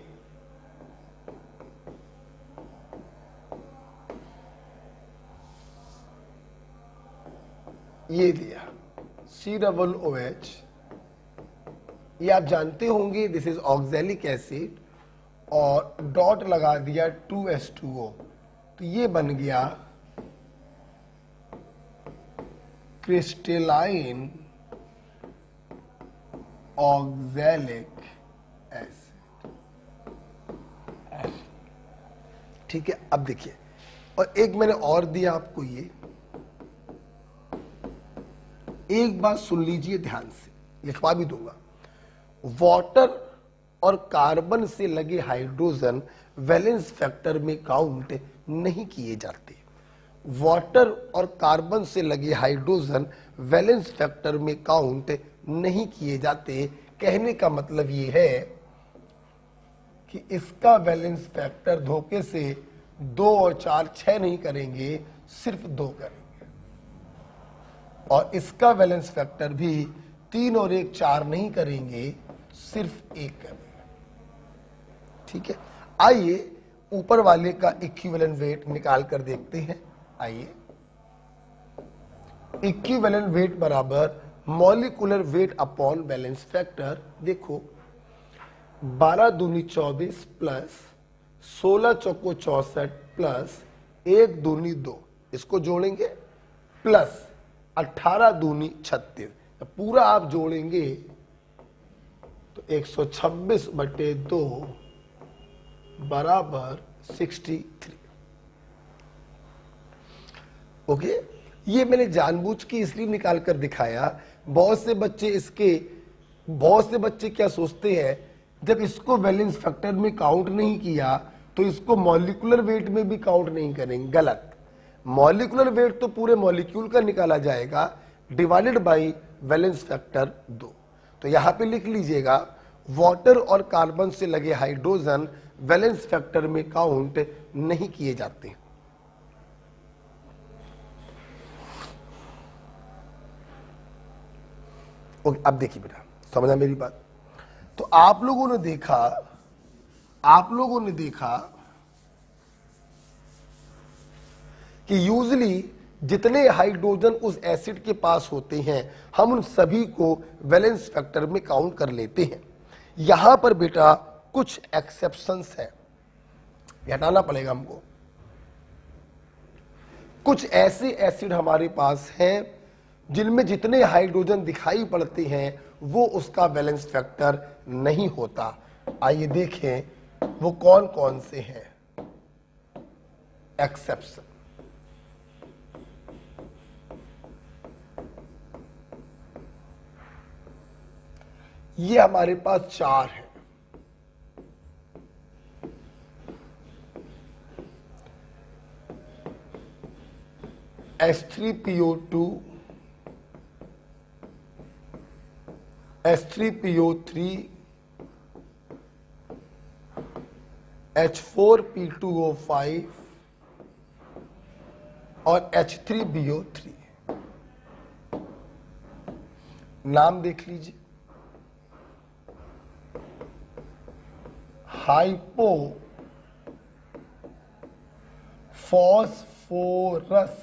A: दिया COOH, ये आप जानते होंगे दिस इज ऑक्सैलिक एसिड, और डॉट लगा दिया 2H2O, तो ये बन गया क्रिस्टलाइन ऑक्सैलिक एसिड। ठीक है, अब देखिए, और एक मैंने और दिया आपको, ये एक बात सुन लीजिए ध्यान से, लिखवा भी दूंगा। वाटर और कार्बन से लगे हाइड्रोजन वैलेंस फैक्टर में काउंट नहीं किए जाते। वाटर और कार्बन से लगे हाइड्रोजन वैलेंस फैक्टर में काउंट नहीं किए जाते। कहने का मतलब ये है कि इसका वैलेंस फैक्टर धोखे से 2 और 4 6 नहीं करेंगे, सिर्फ 2 करेंगे, और इसका वैलेंस फैक्टर भी 3 और 1 4 नहीं करेंगे, सिर्फ 1 करेंगे। ठीक है, आइए ऊपर वाले का इक्विवेलेंट वेट निकाल कर देखते हैं। आइए, इक्विवेलेंट वेट बराबर molecular weight upon valence factor. देखो 12 दूनी 24 प्लस 16 चौको 64 प्लस 1 दूनी 2, इसको जोड़ेंगे, प्लस 18 दूनी 36, पूरा आप जोड़ेंगे तो 126/2 बराबर 63। ओके, ये मैंने जानबूझ के इसलिए निकाल कर दिखाया। बहुत से बच्चे क्या सोचते हैं, जब इसको वैलेंस फैक्टर में काउंट नहीं किया तो इसको मॉलिक्यूलर वेट में भी काउंट नहीं करेंगे। गलत, मॉलिक्यूलर वेट तो पूरे मॉलिक्यूल का निकाला जाएगा, डिवाइडेड बाय वैलेंस फैक्टर 2। तो यहां पे लिख लीजिएगा, वाटर और कार्बन से लगे हाइड्रोजन वैलेंस फैक्टर में काउंट नहीं किए जाते। ओके, अब देखिए बेटा, समझा मेरी बात। तो आप लोगों ने देखा कि यूजली जितने हाइड्रोजन उस एसिड के पास होते हैं, हम उन सभी को वैलेंस फैक्टर में काउंट कर लेते हैं। यहां पर बेटा कुछ एक्सेप्शंस है, हटाना पड़ेगा हमको। कुछ ऐसे एसिड हमारे पास हैं जिनमें जितने हाइड्रोजन दिखाई पड़ते हैं वो उसका वैलेंस फैक्टर नहीं होता। आइए देखें वो कौन कौन से हैं एक्सेप्शन। ये हमारे पास 4 हैं। H3PO2, H3PO3, H4P2O5 और H3BO3। नाम देख लीजिए, hypo phosphorous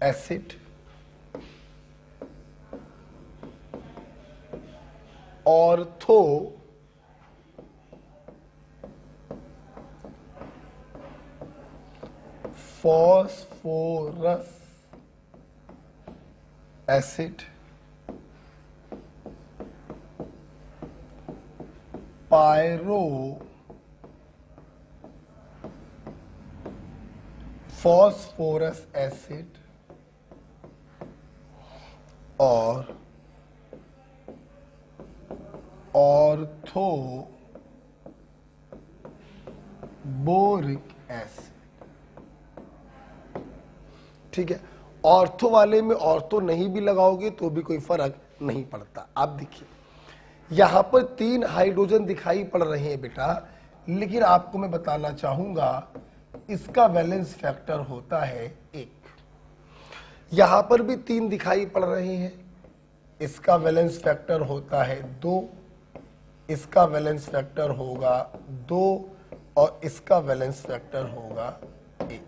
A: acid, ortho phosphorous acid, pyro phosphorous acid, और ऑर्थो बोरिक एसिड। ठीक है, ऑर्थो वाले में ऑर्थो नहीं भी लगाओगे तो भी कोई फर्क नहीं पड़ता। आप देखिए, यहां पर 3 हाइड्रोजन दिखाई पड़ रहे हैं बेटा, लेकिन आपको मैं बताना चाहूंगा इसका वैलेंस फैक्टर होता है 1। यहां पर भी 3 दिखाई पड़ रहे हैं, इसका वैलेंस फैक्टर होता है 2, इसका वैलेंस फैक्टर होगा 2 और इसका वैलेंस फैक्टर होगा 1।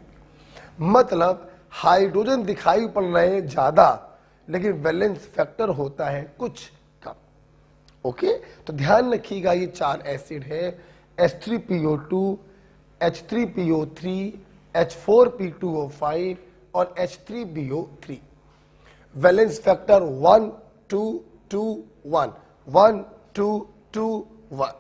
A: मतलब हाइड्रोजन दिखाई पड़ रहे हैं ज्यादा, लेकिन वैलेंस फैक्टर होता है कुछ कम। ओके, तो ध्यान रखिएगा ये 4 एसिड है, H3PO2, H3PO3, H4P2O5 और H3BO3। Valence factor 1 2 2 1 1 2 2 1।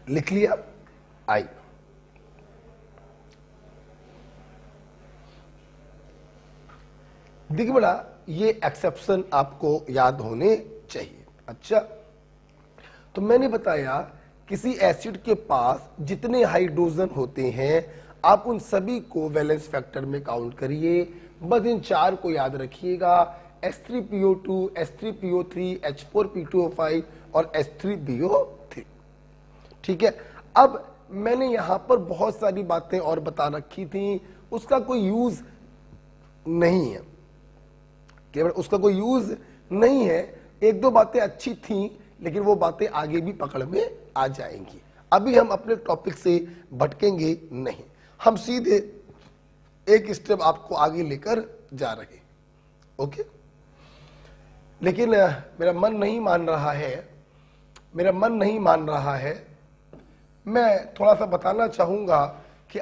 A: लिख लिया आई। देखिए बड़ा, ये एक्सेप्शन आपको याद होने चाहिए। अच्छा, तो मैंने बताया किसी एसिड के पास जितने हाइड्रोजन होते हैं आप उन सभी को वैलेंस फैक्टर में काउंट करिए। बस इन 4 को याद रखिएगा, H3PO2, H3PO3, H4P2O5 और H3BO3। ठीक है, अब मैंने यहां पर बहुत सारी बातें और बता रखी थी, उसका कोई यूज नहीं है, केवल उसका कोई यूज नहीं है। 1-2 बातें अच्छी थी, लेकिन वो बातें आगे भी पकड़ में आ जाएंगी। अभी हम अपने टॉपिक से भटकेंगे नहीं, हम सीधे एक स्टेप आपको आगे लेकर जा रहे। ओके, लेकिन मेरा मन नहीं मान रहा है, मेरा मन नहीं मान रहा है। मैं थोड़ा सा बताना चाहूंगा कि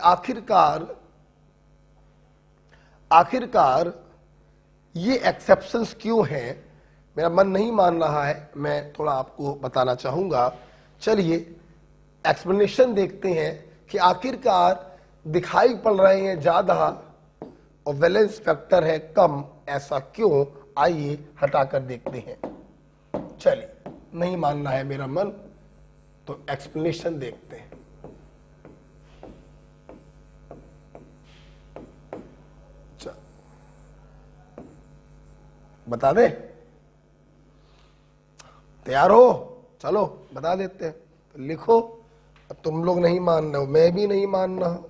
A: आखिरकार ये एक्सेप्शंस क्यों हैं। मेरा मन नहीं मान रहा है, मैं थोड़ा आपको बताना चाहूंगा। चलिए एक्सप्लेनेशन देखते हैं कि आखिरकार दिखाई पड़ रहे हैं ज्यादा और वैलेंस फैक्टर है कम, ऐसा क्यों। आइए हटाकर देखते हैं। चलिए, नहीं मानना है मेरा मन, तो एक्सप्लेनेशन देखते हैं। बता दे, तैयार हो? चलो बता देते हैं। तो लिखो। अब तुम लोग नहीं मान रहे हो, मैं भी नहीं मान रहा हूं,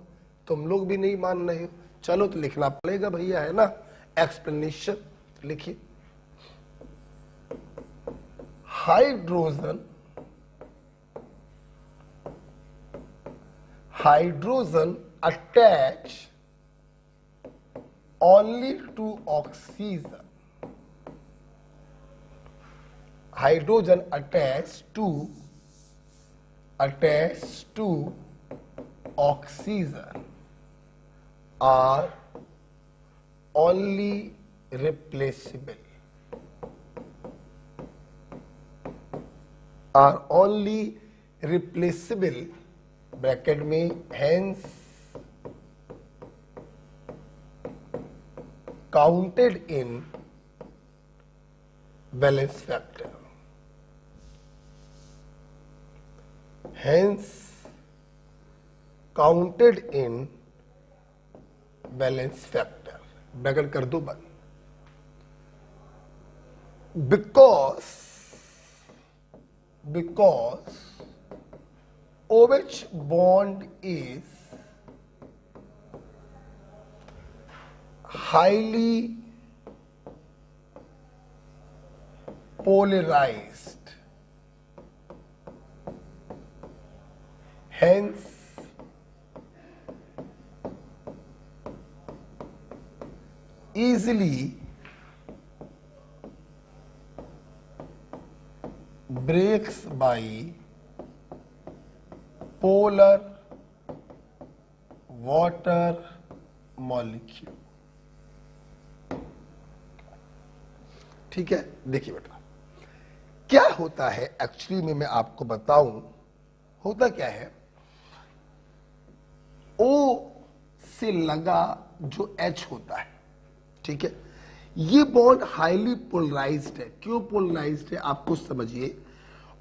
A: तुम लोग भी नहीं मान रहे हो, चलो तो लिखना पड़ेगा भैया, है ना। एक्सप्लेनेशन लिखिए। Hydrogen attach only to oxygen. Hydrogen attached to oxygen are only replaceable. Bracket में hence counted in valence factor. Hence counted in valence factor. Bracket कर दो बंद। Because OH bond is highly polarized, hence easily breaks by polar water molecule। ठीक है, देखिए बेटा क्या होता है एक्चुअली में, मैं आपको बताऊं होता क्या है। O से लगा जो H होता है, ठीक है, ये बॉन्ड हाईली पोलराइज्ड है। क्यों पोलराइज्ड है आपको समझिए।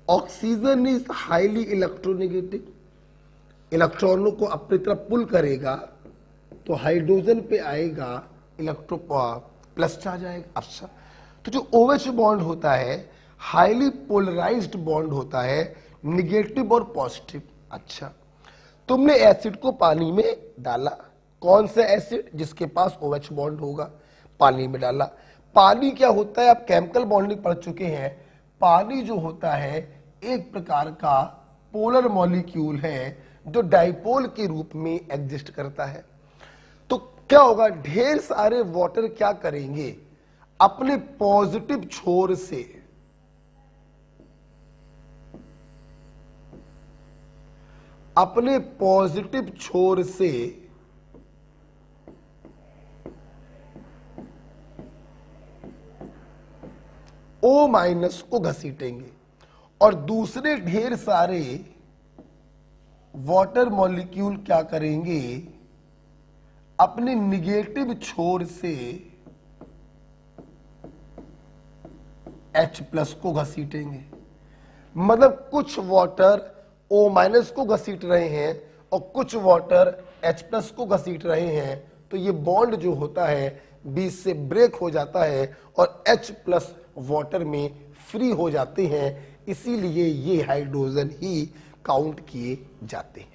A: ऑक्सीजन इज हाईली इलेक्ट्रोनेगेटिव, इलेक्ट्रॉनों को अपनी तरफ पुल करेगा तो हाइड्रोजन पे आएगा इलेक्ट्रो प्लस चार्ज आएगा। अच्छा, तो जो OH बॉन्ड होता है हाईली पोलराइज्ड बॉन्ड होता है, निगेटिव और पॉजिटिव। अच्छा, तुमने एसिड को पानी में डाला, कौन सा एसिड? जिसके पास OH बॉन्ड होगा, पानी में डाला। पानी क्या होता है, आप केमिकल बॉन्डिंग पढ़ चुके हैं। पानी जो होता है एक प्रकार का पोलर मॉलिक्यूल है जो डाइपोल के रूप में एग्जिस्ट करता है। तो क्या होगा, ढेर सारे वाटर क्या करेंगे, अपने पॉजिटिव छोर से O माइनस को घसीटेंगे और दूसरे ढेर सारे वाटर मॉलिक्यूल क्या करेंगे, अपने निगेटिव छोर से H प्लस को घसीटेंगे। मतलब कुछ वाटर O माइनस को घसीट रहे हैं और कुछ वाटर H प्लस को घसीट रहे हैं, तो ये बॉन्ड जो होता है बीच से ब्रेक हो जाता है और H प्लस वाटर में फ्री हो जाते हैं, इसीलिए ये हाइड्रोजन ही काउंट किए जाते हैं।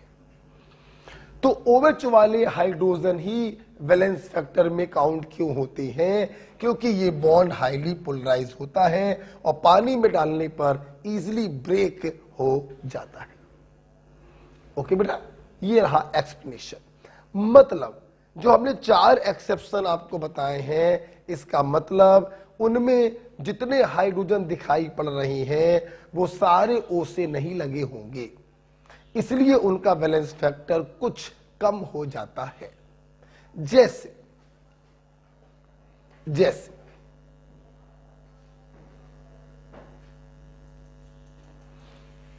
A: तो OH वाले हाइड्रोजन ही वैलेंस फैक्टर में काउंट क्यों होते हैं? क्योंकि ये बॉन्ड हाईली पोलराइज होता है और पानी में डालने पर इजीली ब्रेक हो जाता है। ओके बेटा, ये रहा एक्सप्लेनेशन। मतलब जो हमने 4 एक्सेप्शन आपको बताए हैं, इसका मतलब उनमें जितने हाइड्रोजन दिखाई पड़ रहे हैं वो सारे O से नहीं लगे होंगे, इसलिए उनका वैलेंस फैक्टर कुछ कम हो जाता है। जैसे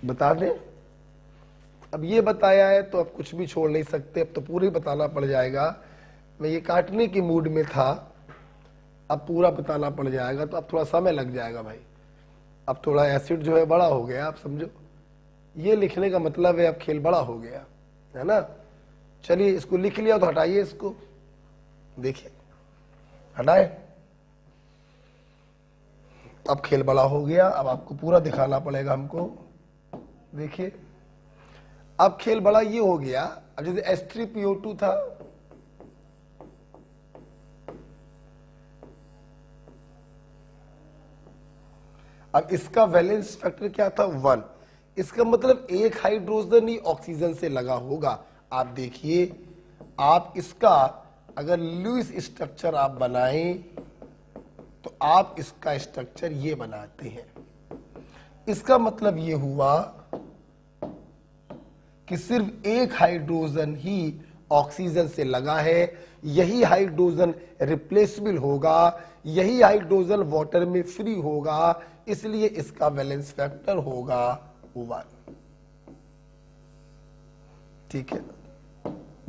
A: बता दें, अब ये बताया है तो अब कुछ भी छोड़ नहीं सकते, अब तो पूरा ही बताना पड़ जाएगा। मैं ये काटने की मूड में था, अब पूरा बताना पड़ जाएगा, तो अब थोड़ा समय लग जाएगा भाई। अब थोड़ा एसिड जो है बड़ा हो गया, आप समझो, ये लिखने का मतलब है अब खेल बड़ा हो गया है ना। चलिए इसको लिख लिया तो हटाइए, इसको देखिए, हटाए। अब खेल बड़ा हो गया, अब आपको पूरा दिखाना पड़ेगा हमको। देखिए अब खेल बड़ा ये हो गया। अब जैसे H3PO2 था, अब इसका वैलेंस फैक्टर क्या था, 1। इसका मतलब एक हाइड्रोजन ही ऑक्सीजन से लगा होगा। आप देखिए, आप इसका अगर लुईस स्ट्रक्चर आप बनाएं तो आप इसका स्ट्रक्चर ये बनाते हैं। इसका मतलब ये हुआ कि सिर्फ एक हाइड्रोजन ही ऑक्सीजन से लगा है, यही हाइड्रोजन रिप्लेसेबल होगा, यही हाइड्रोजन वाटर में फ्री होगा, इसलिए इसका वैलेंस फैक्टर होगा 1। ठीक है।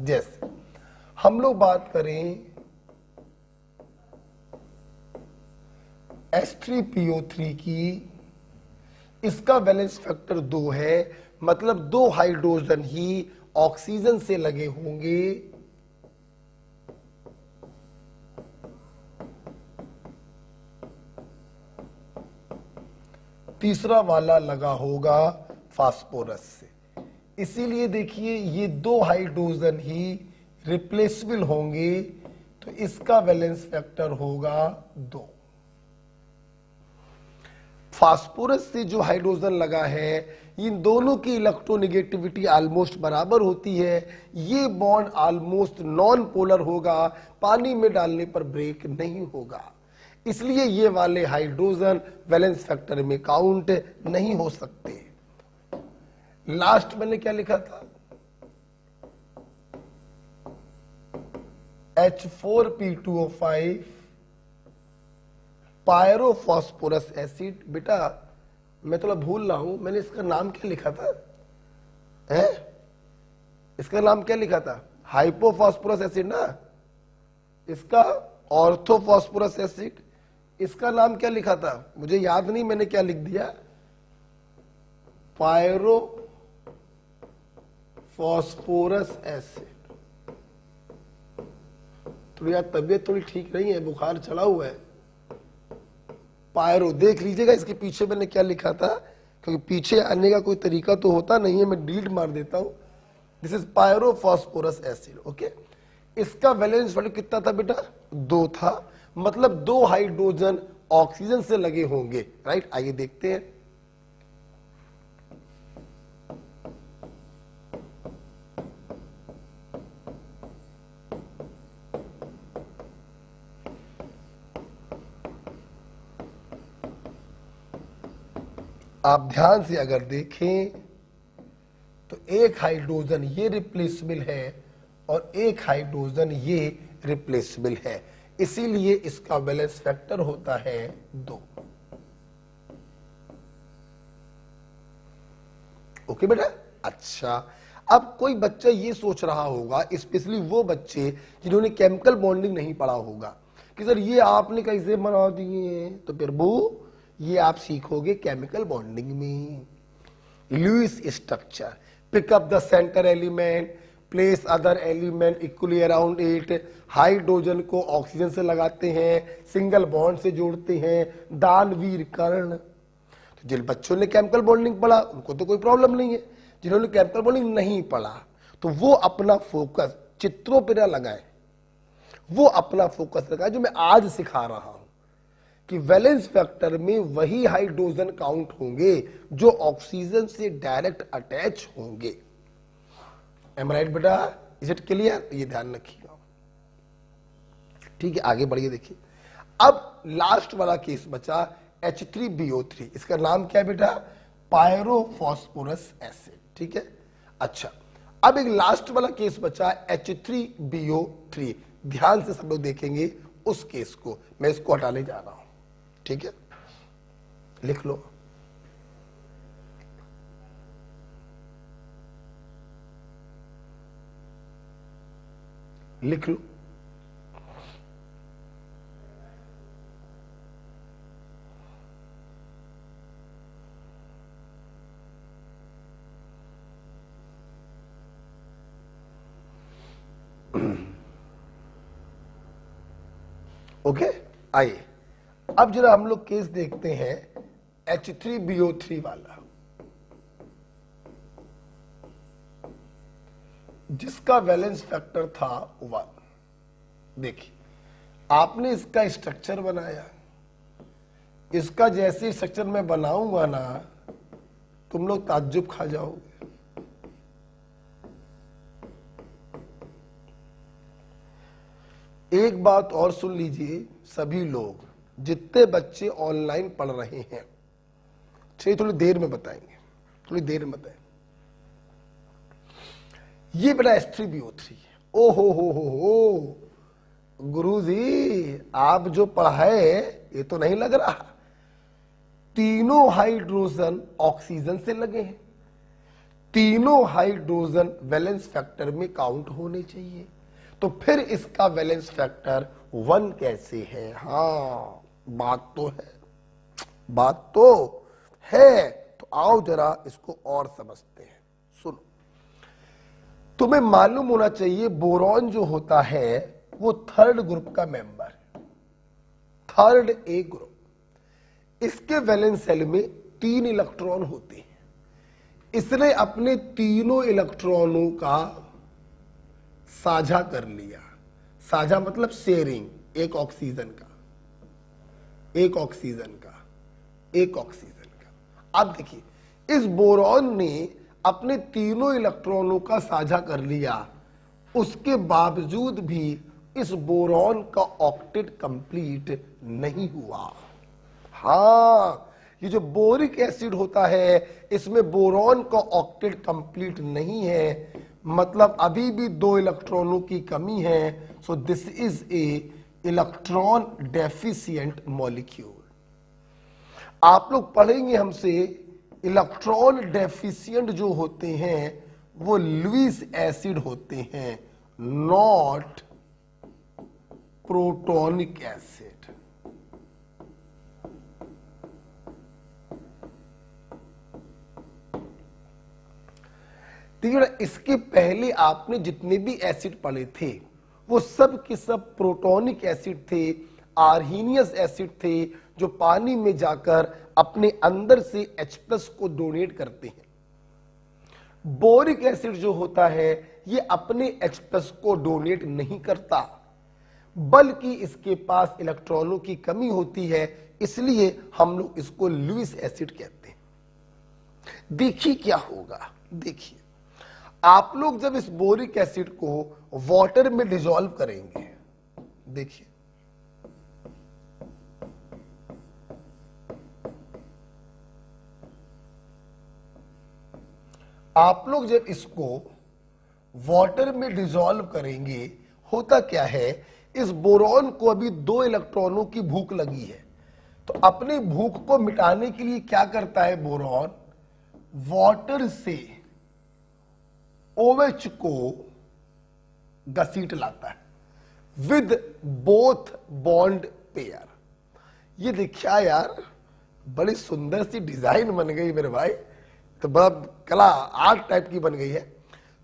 A: जैसे हम लोग बात करें H3PO3 की, इसका वैलेंस फैक्टर 2 है, मतलब 2 हाइड्रोजन ही ऑक्सीजन से लगे होंगे, तीसरा वाला लगा होगा फास्फोरस से। इसीलिए देखिए ये 2 हाइड्रोजन ही रिप्लेसेबल होंगे, तो इसका वैलेंस फैक्टर होगा 2। फास्फोरस से जो हाइड्रोजन लगा है, इन दोनों की इलेक्ट्रोनेगेटिविटी ऑलमोस्ट बराबर होती है। ये बॉन्ड ऑलमोस्ट नॉन पोलर होगा, पानी में डालने पर ब्रेक नहीं होगा, इसलिए ये वाले हाइड्रोजन वैलेंस फैक्टर में काउंट नहीं हो सकते। लास्ट मैंने क्या लिखा था, H4P2O5 पायरोफॉस्फोरस एसिड। बेटा मैं थोड़ा भूल रहा हूं, मैंने इसका नाम क्या लिखा था, है इसका नाम क्या लिखा था, हाइपोफॉस्फोरस एसिड ना, इसका ऑर्थोफॉस्फोरस एसिड, इसका नाम क्या लिखा था मुझे याद नहीं, मैंने क्या लिख दिया, पायरोफॉस्फोरस एसिड। थोड़ी यार तबीयत थोड़ी ठीक नहीं है, बुखार चला हुआ है। पायरो देख लीजिएगा, इसके पीछे मैंने क्या लिखा था, क्योंकि पीछे आने का कोई तरीका तो होता नहीं है, मैं डिलीट मार देता हूं। This is pyrophosphorous acid. Okay, इसका वैलेंस वैल्यू कितना था बेटा, 2 था, मतलब 2 हाइड्रोजन ऑक्सीजन से लगे होंगे, राइट। आइए देखते हैं। आप ध्यान से अगर देखें तो एक हाइड्रोजन ये रिप्लेसेबल है और एक हाइड्रोजन ये रिप्लेसेबल है, इसीलिए इसका बैलेंस फैक्टर होता है 2। ओके बेटा। अच्छा, अब कोई बच्चा ये सोच रहा होगा, स्पेशली वो बच्चे जिन्होंने केमिकल बॉन्डिंग नहीं पढ़ा होगा, कि सर ये आपने कैसे बना दिए, तो फिर वो ये आप सीखोगे केमिकल बॉन्डिंग में। Lewis structure, pick up the centre element, place other element equally around it, hydrogen को ऑक्सीजन से लगाते हैं, सिंगल बॉन्ड से जोड़ते हैं, दानवीर कर्ण। तो जिन बच्चों ने केमिकल बॉन्डिंग पढ़ा उनको तो कोई प्रॉब्लम नहीं है, जिन्होंने केमिकल बॉन्डिंग नहीं पढ़ा तो वो अपना फोकस चित्रों पर ना लगाए, वो अपना फोकस लगाए जो मैं आज सिखा रहा हूं, कि वैलेंस फैक्टर में वही हाइड्रोजन काउंट होंगे जो ऑक्सीजन से डायरेक्ट अटैच होंगे। एम राइट बेटा, इज इट क्लियर? ये ध्यान रखिएगा। ठीक है, आगे बढ़िए। देखिए अब लास्ट वाला केस बचा H3BO3, इसका नाम क्या है बेटा, पायरोफॉस्फोरस एसिड। ठीक है, अच्छा अब एक लास्ट वाला केस बचा H3BO3, ध्यान से सब लोग देखेंगे उस केस को, मैं इसको हटाने जा रहा हूं। ठीक है, लिख लो। लिख लो। ओके, आइए अब जरा हम लोग केस देखते हैं H3BO3 वाला, जिसका वैलेंस फैक्टर था 1। देखिए आपने इसका स्ट्रक्चर बनाया, इसका जैसे स्ट्रक्चर मैं बनाऊंगा ना तुम लोग ताज्जुब खा जाओगे। एक बात और सुन लीजिए सभी लोग, जितने बच्चे ऑनलाइन पढ़ रहे हैं, चलिए थोड़ी देर में बताएंगे, थोड़ी देर में बताएंगे। ये बेटा H3BO3 है। ओ हो गुरुजी आप जो पढ़ाए ये तो नहीं लग रहा, तीनों हाइड्रोजन ऑक्सीजन से लगे हैं, तीनों हाइड्रोजन वैलेंस फैक्टर में काउंट होने चाहिए, तो फिर इसका वैलेंस फैक्टर 1 कैसे है? हाँ बात तो है, बात तो है। तो आओ जरा इसको और समझते हैं। सुनो, तुम्हें मालूम होना चाहिए बोरॉन जो होता है वो 3rd ग्रुप का मेंबर है, 3rd A ग्रुप। इसके वैलेंस शेल में 3 इलेक्ट्रॉन होते हैं, इसने अपने तीनों इलेक्ट्रॉनों का साझा कर लिया। साझा मतलब शेयरिंग, एक ऑक्सीजन का, एक ऑक्सीजन का, एक ऑक्सीजन का। अब देखिए इस बोरॉन ने अपने तीनों इलेक्ट्रॉनों का साझा कर लिया, उसके बावजूद भी इस बोरॉन का ऑक्टेट कंप्लीट नहीं हुआ। हाँ, ये जो बोरिक एसिड होता है इसमें बोरॉन का ऑक्टेट कंप्लीट नहीं है, मतलब अभी भी 2 इलेक्ट्रॉनों की कमी है। So this is a electron deficient molecule. आप लोग पढ़ेंगे हमसे इलेक्ट्रॉन डेफिशिएंट जो होते हैं वो लुईस एसिड होते हैं, नॉट प्रोटोनिक एसिड। देखिए ना, इसके पहले आपने जितने भी एसिड पढ़े थे वो सब के सब प्रोटोनिक एसिड थे, आर्हीनियस एसिड थे, जो पानी में जाकर अपने अंदर से H+ को डोनेट करते हैं। बोरिक एसिड जो होता है ये अपने H+ को डोनेट नहीं करता, बल्कि इसके पास इलेक्ट्रॉनों की कमी होती है, इसलिए हम लोग इसको लुईस एसिड कहते हैं। देखिए क्या होगा, देखिए आप लोग जब इस बोरिक एसिड को वाटर में डिसॉल्व करेंगे, देखिए आप लोग जब इसको वाटर में डिसॉल्व करेंगे, होता क्या है, इस बोरॉन को अभी 2 इलेक्ट्रॉनों की भूख लगी है, तो अपनी भूख को मिटाने के लिए क्या करता है बोरॉन, वाटर से OH को घसीट लाता है विद बोथ बॉन्ड पेयर। ये देखिए यार, बड़ी सुंदर सी डिजाइन बन गई मेरे भाई, तो बड़ा कला आर्ट टाइप की बन गई है।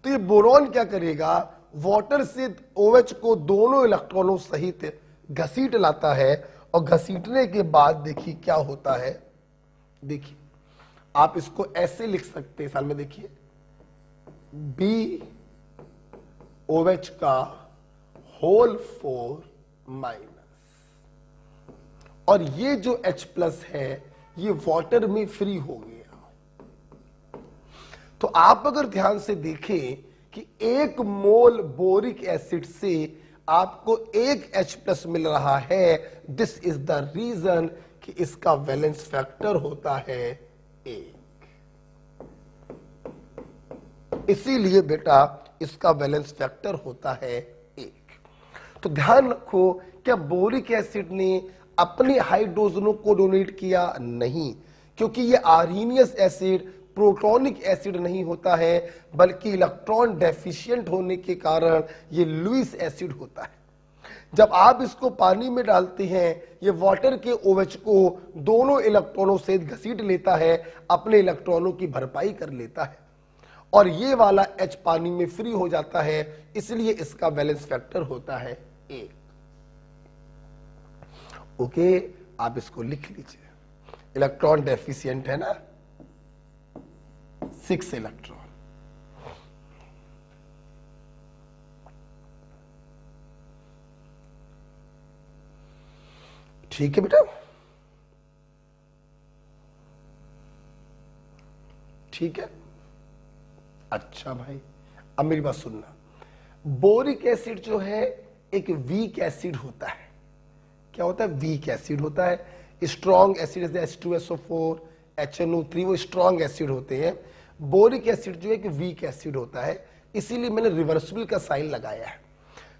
A: तो ये बोरॉन क्या करेगा, वाटर से OH को दोनों इलेक्ट्रॉनों सहित घसीट लाता है, और घसीटने के बाद देखिए क्या होता है, देखिए आप इसको ऐसे लिख सकते हैं, साल में देखिए BOH का होल 4 माइनस, और ये जो H+ है ये वाटर में फ्री हो गया। तो आप अगर ध्यान से देखें कि 1 मोल बोरिक एसिड से आपको 1 H+ मिल रहा है, दिस इज द रीजन कि इसका वैलेंस फैक्टर होता है 1। इसीलिए बेटा इसका वैलेंस फैक्टर होता है 1। तो ध्यान रखो, क्या बोरिक एसिड ने अपने हाइड्रोजनों को डोनेट किया? नहीं, क्योंकि ये आर्हीनियस एसिड प्रोटोनिक एसिड नहीं होता है, बल्कि इलेक्ट्रॉन डेफिशिएंट होने के कारण ये लुईस एसिड होता है। जब आप इसको पानी में डालते हैं, ये वाटर के OH को दोनों इलेक्ट्रॉनों से घसीट लेता है, अपने इलेक्ट्रॉनों की भरपाई कर लेता है, और ये वाला H पानी में फ्री हो जाता है, इसलिए इसका बैलेंस फैक्टर होता है 1। ओके, आप इसको लिख लीजिए, इलेक्ट्रॉन डेफिशिएंट है ना, 6 इलेक्ट्रॉन। ठीक है बेटा, ठीक है। अच्छा भाई, अब मेरी बात सुनना, बोरिक एसिड जो है एक वीक एसिड होता है। क्या होता है? वीक एसिड होता है। स्ट्रॉन्ग एसिड जैसे H2SO4, HNO3 वो स्ट्रॉन्ग एसिड होते हैं। बोरिक एसिड जो है एक वीक एसिड होता है, इसीलिए मैंने रिवर्सिबल का साइन लगाया है।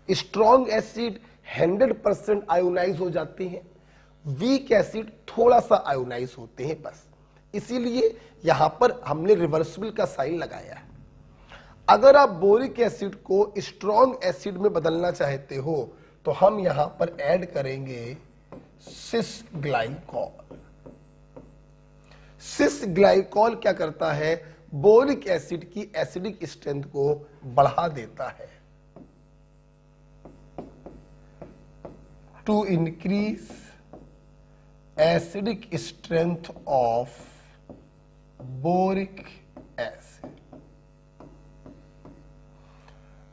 A: स्ट्रॉन्ग एसिड 100% आयोनाइज हो जाते हैं, वीक एसिड थोड़ा सा आयोनाइज होते हैं बस, इसीलिए यहां पर हमने रिवर्सिबल का साइन लगाया है। अगर आप बोरिक एसिड को स्ट्रॉन्ग एसिड में बदलना चाहते हो तो हम यहां पर ऐड करेंगे सिस ग्लाइकॉल। सिस ग्लाइकॉल क्या करता है? बोरिक एसिड की एसिडिक स्ट्रेंथ को बढ़ा देता है। To increase acidic strength of boric acid.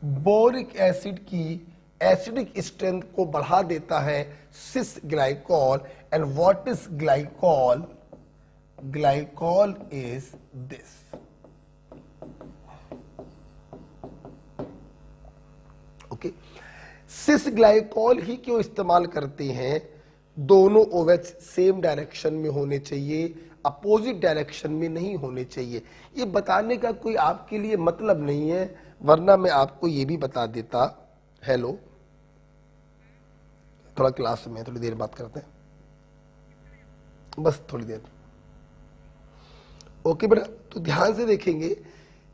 A: Boric acid की एसिडिक स्ट्रेंथ को बढ़ा देता है cis glycol. And what is glycol? Glycol is this. Okay, cis glycol ही क्यों इस्तेमाल करते हैं? दोनों OH सेम डायरेक्शन में होने चाहिए, अपोजिट डायरेक्शन में नहीं होने चाहिए। ये बताने का कोई आपके लिए मतलब नहीं है, वरना मैं आपको ये भी बता देता। हेलो, थोड़ा क्लास में थोड़ी देर बात करते हैं, बस थोड़ी देर। ओके बेटा, तो ध्यान से देखेंगे।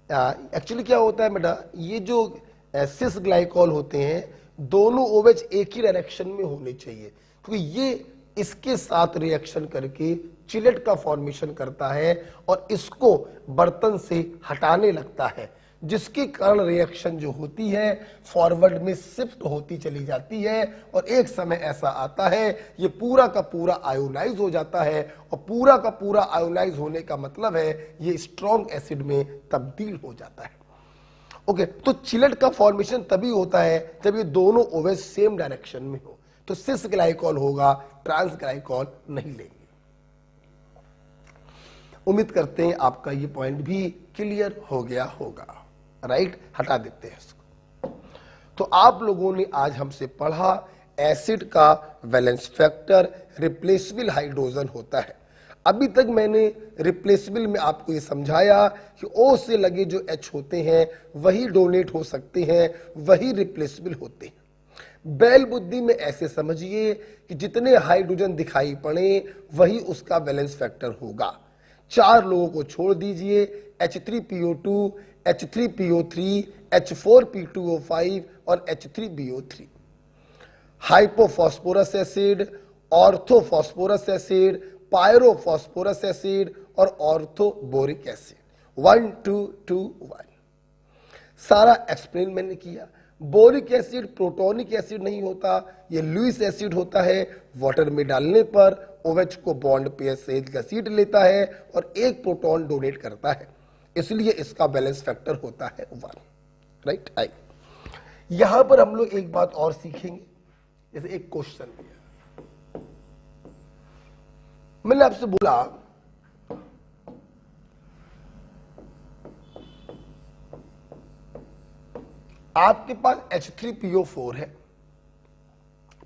A: एक्चुअली क्या होता है बेटा, ये जो सिस ग्लाइकॉल होते हैं, दोनों OH एक ही डायरेक्शन में होने चाहिए, क्योंकि ये इसके साथ रिएक्शन करके चिलेट का फॉर्मेशन करता है और इसको बर्तन से हटाने लगता है, जिसके कारण रिएक्शन जो होती है फॉरवर्ड में शिफ्ट होती चली जाती है और एक समय ऐसा आता है ये पूरा का पूरा आयोनाइज हो जाता है, और पूरा का पूरा आयोनाइज होने का मतलब है ये स्ट्रॉन्ग एसिड में तब्दील हो जाता है। ओके, तो चिलेट का फॉर्मेशन तभी होता है जब ये दोनों OH सेम डायरेक्शन में हो, तो सिस ग्लाइकॉल होगा, ट्रांस ग्लाइकॉल नहीं लेंगे। उम्मीद करते हैं आपका ये पॉइंट भी क्लियर हो गया होगा। राइट, हटा देते हैं इसको। तो आप लोगों ने आज हमसे पढ़ा एसिड का वैलेंस फैक्टर रिप्लेसेबल हाइड्रोजन होता है। अभी तक मैंने रिप्लेसेबल में आपको ये समझाया कि O से लगे जो H होते हैं वही डोनेट हो सकते हैं, वही रिप्लेसेबल होते हैं। बैल बुद्धि में ऐसे समझिए कि जितने हाइड्रोजन दिखाई पड़े वही उसका वैलेंस फैक्टर होगा। 4 लोगों को छोड़ दीजिए, H3PO2, H3PO3, H4P2O5 और H3BO3। Hypophosphorous acid, orthophosphorous acid, pyrophosphorous acid और ऑर्थोबोरिक एसिड, 1 2 2 1। सारा एक्सप्लेन मैंने किया। बोरिक एसिड प्रोटोनिक एसिड नहीं होता, ये लुईस एसिड होता है। वाटर में डालने पर OH को बॉन्ड पेयर से घसीट लेता है और एक प्रोटॉन डोनेट करता है, इसलिए इसका बैलेंस फैक्टर होता है 1। राइट, आई यहां पर हम लोग एक बात और सीखेंगे। जैसे एक क्वेश्चन दिया, मैंने आपसे बोला आपके पास H3PO4 है।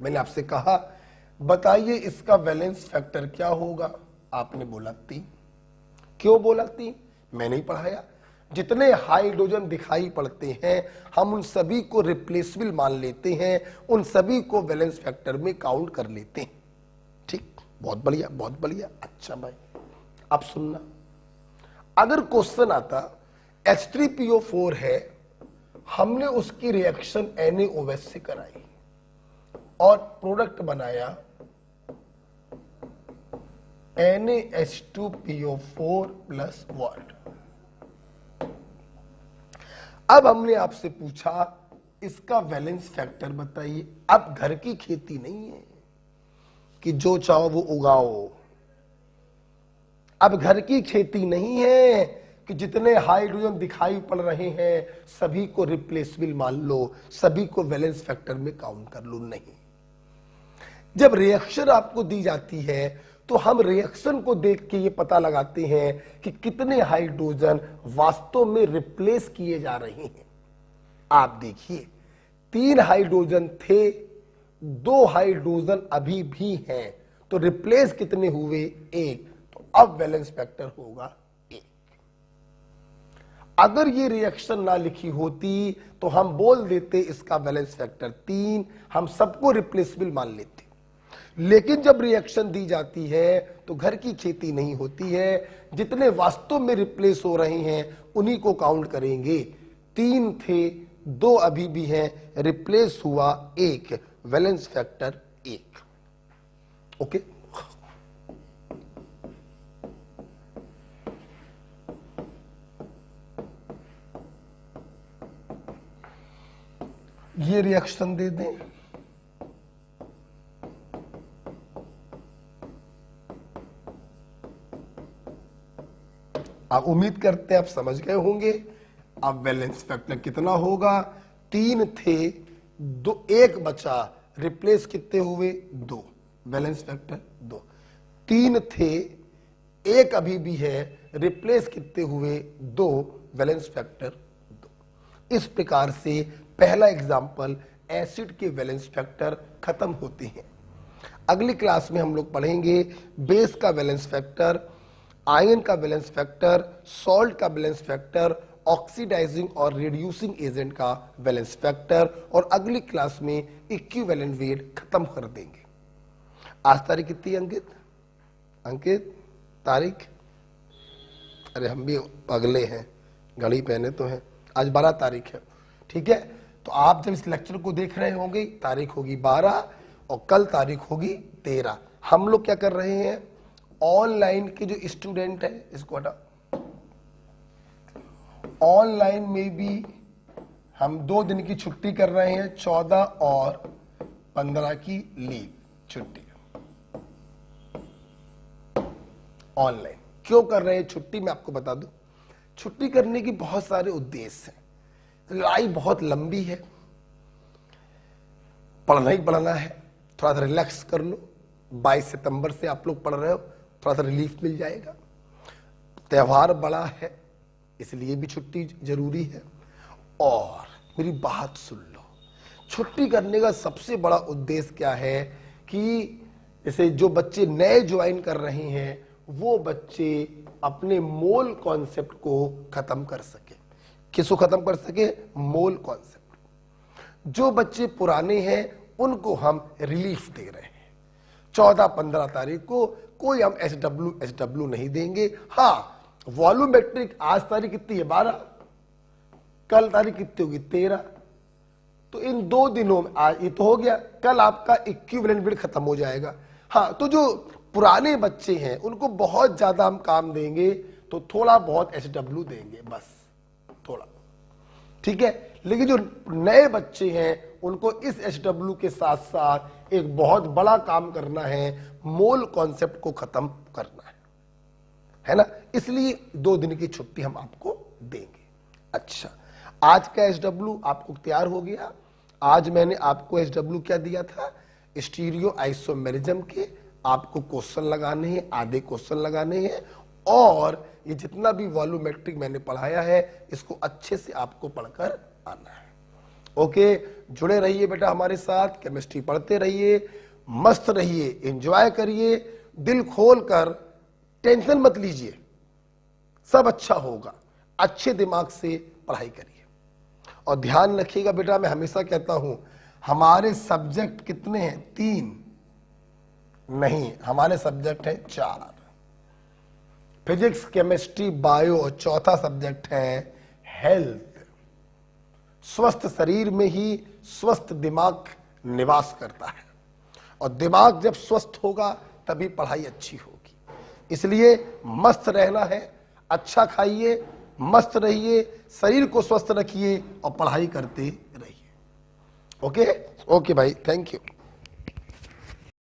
A: मैंने आपसे कहा बताइए इसका वैलेंस फैक्टर क्या होगा, आपने बोला 3। क्यों बोला 3? मैंने ही पढ़ाया। जितने हाइड्रोजन दिखाई पड़ते हैं हम उन सभी को रिप्लेसेबल मान लेते हैं, उन सभी को वैलेंस फैक्टर में काउंट कर लेते हैं। ठीक, बहुत बढ़िया बहुत बढ़िया। अच्छा भाई, अब सुनना, अगर क्वेश्चन आता H3PO4 है, हमने उसकी रिएक्शन NaOH से कराई और प्रोडक्ट बनाया NaH2PO4 प्लस वाट। अब हमने आपसे पूछा इसका वैलेंस फैक्टर बताइए। अब घर की खेती नहीं है कि जो चाहो वो उगाओ, अब घर की खेती नहीं है कि जितने हाइड्रोजन दिखाई पड़ रहे हैं सभी को रिप्लेसेबल मान लो, सभी को वैलेंस फैक्टर में काउंट कर लो। नहीं, जब रिएक्शन आपको दी जाती है तो हम रिएक्शन को देख के ये पता लगाते हैं कि कितने हाइड्रोजन वास्तव में रिप्लेस किए जा रहे हैं। आप देखिए 3 हाइड्रोजन थे, 2 हाइड्रोजन अभी भी हैं, तो रिप्लेस कितने हुए? 1। तो अब वैलेंस फैक्टर होगा 1। अगर ये रिएक्शन ना लिखी होती तो हम बोल देते इसका वैलेंस फैक्टर 3, हम सबको रिप्लेसेबल मान लेते। लेकिन जब रिएक्शन दी जाती है तो घर की खेती नहीं होती है, जितने वास्तव में रिप्लेस हो रहे हैं उन्हीं को काउंट करेंगे। 3 थे, 2 अभी भी हैं, रिप्लेस हुआ 1, वैलेंस फैक्टर 1। ओके, ये रिएक्शन दे दें। आप उम्मीद करते हैं आप समझ गए होंगे। अब वैलेंस फैक्टर कितना होगा? 3 थे, 2, 1 बचा, रिप्लेस कितने हुए? 2, वैलेंस फैक्टर 2। 3 थे, 1 अभी भी है, रिप्लेस कितने हुए? 2, वैलेंस फैक्टर 2। इस प्रकार से पहला एग्जाम्पल एसिड के वैलेंस फैक्टर खत्म होते हैं। अगली क्लास में हम लोग पढ़ेंगे बेस का वैलेंस फैक्टर, आयन का बैलेंस फैक्टर, सॉल्ट का बैलेंस फैक्टर, ऑक्सीडाइजिंग और रिड्यूसिंग एजेंट का बैलेंस फैक्टर, और अगली क्लास में इक्विवेलेंट वेट खत्म कर देंगे। आज तारीख कितनी अंकित? अंकित तारीख, अरे हम भी अगले हैं, घड़ी पहने तो हैं। आज 12 तारीख है, ठीक है। तो आप जब इस लेक्चर को देख रहे होंगे, तारीख होगी 12 और कल तारीख होगी 13। हम लोग क्या कर रहे हैं, ऑनलाइन के जो स्टूडेंट है, इसको हटा, ऑनलाइन में भी हम 2 दिन की छुट्टी कर रहे हैं, 14 और 15 की लीव छुट्टी। ऑनलाइन क्यों कर रहे हैं छुट्टी, मैं आपको बता दूं। छुट्टी करने की बहुत सारे उद्देश्य हैं। लड़ाई बहुत लंबी है, पढ़ना ही पढ़ना है, थोड़ा सा रिलैक्स कर लो। 22 सितंबर से आप लोग पढ़ रहे हो, थोड़ा सा रिलीफ मिल जाएगा। त्योहार बड़ा है, इसलिए भी छुट्टी जरूरी है। और मेरी बात सुन लो, छुट्टी करने का सबसे बड़ा उद्देश्य क्या है कि जैसे जो बच्चे नए ज्वाइन कर रहे हैं वो बच्चे अपने मोल कॉन्सेप्ट को खत्म कर सके। किसको खत्म कर सके, मोल कॉन्सेप्ट। जो बच्चे पुराने हैं उनको हम रिलीफ दे रहे हैं। 14-15 तारीख को कोई हम एसडब्ल्यू नहीं देंगे। हाँ, वॉल्यूमेट्रिक आज तारीख कितनी है, 12, कल तारीख कितनी होगी, 13। तो इन 2 दिनों में, आज ये तो हो गया, कल आपका इक्विवेलेंट पीरियड खत्म हो जाएगा। हाँ, तो जो पुराने बच्चे हैं उनको बहुत ज्यादा हम काम देंगे, तो थोड़ा बहुत एसडब्ल्यू देंगे, बस थोड़ा, ठीक है। लेकिन जो नए बच्चे हैं उनको इस एसडब्ल्यू के साथ साथ एक बहुत बड़ा काम करना है, मोल कॉन्सेप्ट को खत्म करना है ना। इसलिए 2 दिन की छुट्टी हम आपको देंगे। अच्छा, आज का एसडब्ल्यू आपको तैयार हो गया। आज मैंने आपको एसडब्ल्यू क्या दिया था, स्टीरियो आइसोमेरिज्म के आपको क्वेश्चन लगाने हैं, आधे क्वेश्चन लगाने हैं। और ये जितना भी वॉल्यूमेट्रिक मैंने पढ़ाया है इसको अच्छे से आपको पढ़कर आना है। ओके, जुड़े रहिए बेटा हमारे साथ, केमिस्ट्री पढ़ते रहिए, मस्त रहिए, एंजॉय करिए, दिल खोल कर, टेंशन मत लीजिए, सब अच्छा होगा। अच्छे दिमाग से पढ़ाई करिए और ध्यान रखिएगा बेटा, मैं हमेशा कहता हूं हमारे सब्जेक्ट कितने हैं, 3 नहीं, हमारे सब्जेक्ट हैं 4, फिजिक्स, केमिस्ट्री, बायो, और चौथा सब्जेक्ट है हेल्थ। स्वस्थ शरीर में ही स्वस्थ दिमाग निवास करता है, और दिमाग जब स्वस्थ होगा तभी पढ़ाई अच्छी होगी। इसलिए मस्त रहना है, अच्छा खाइए, मस्त रहिए, शरीर को स्वस्थ रखिए और पढ़ाई करते रहिए। ओके भाई, थैंक यू।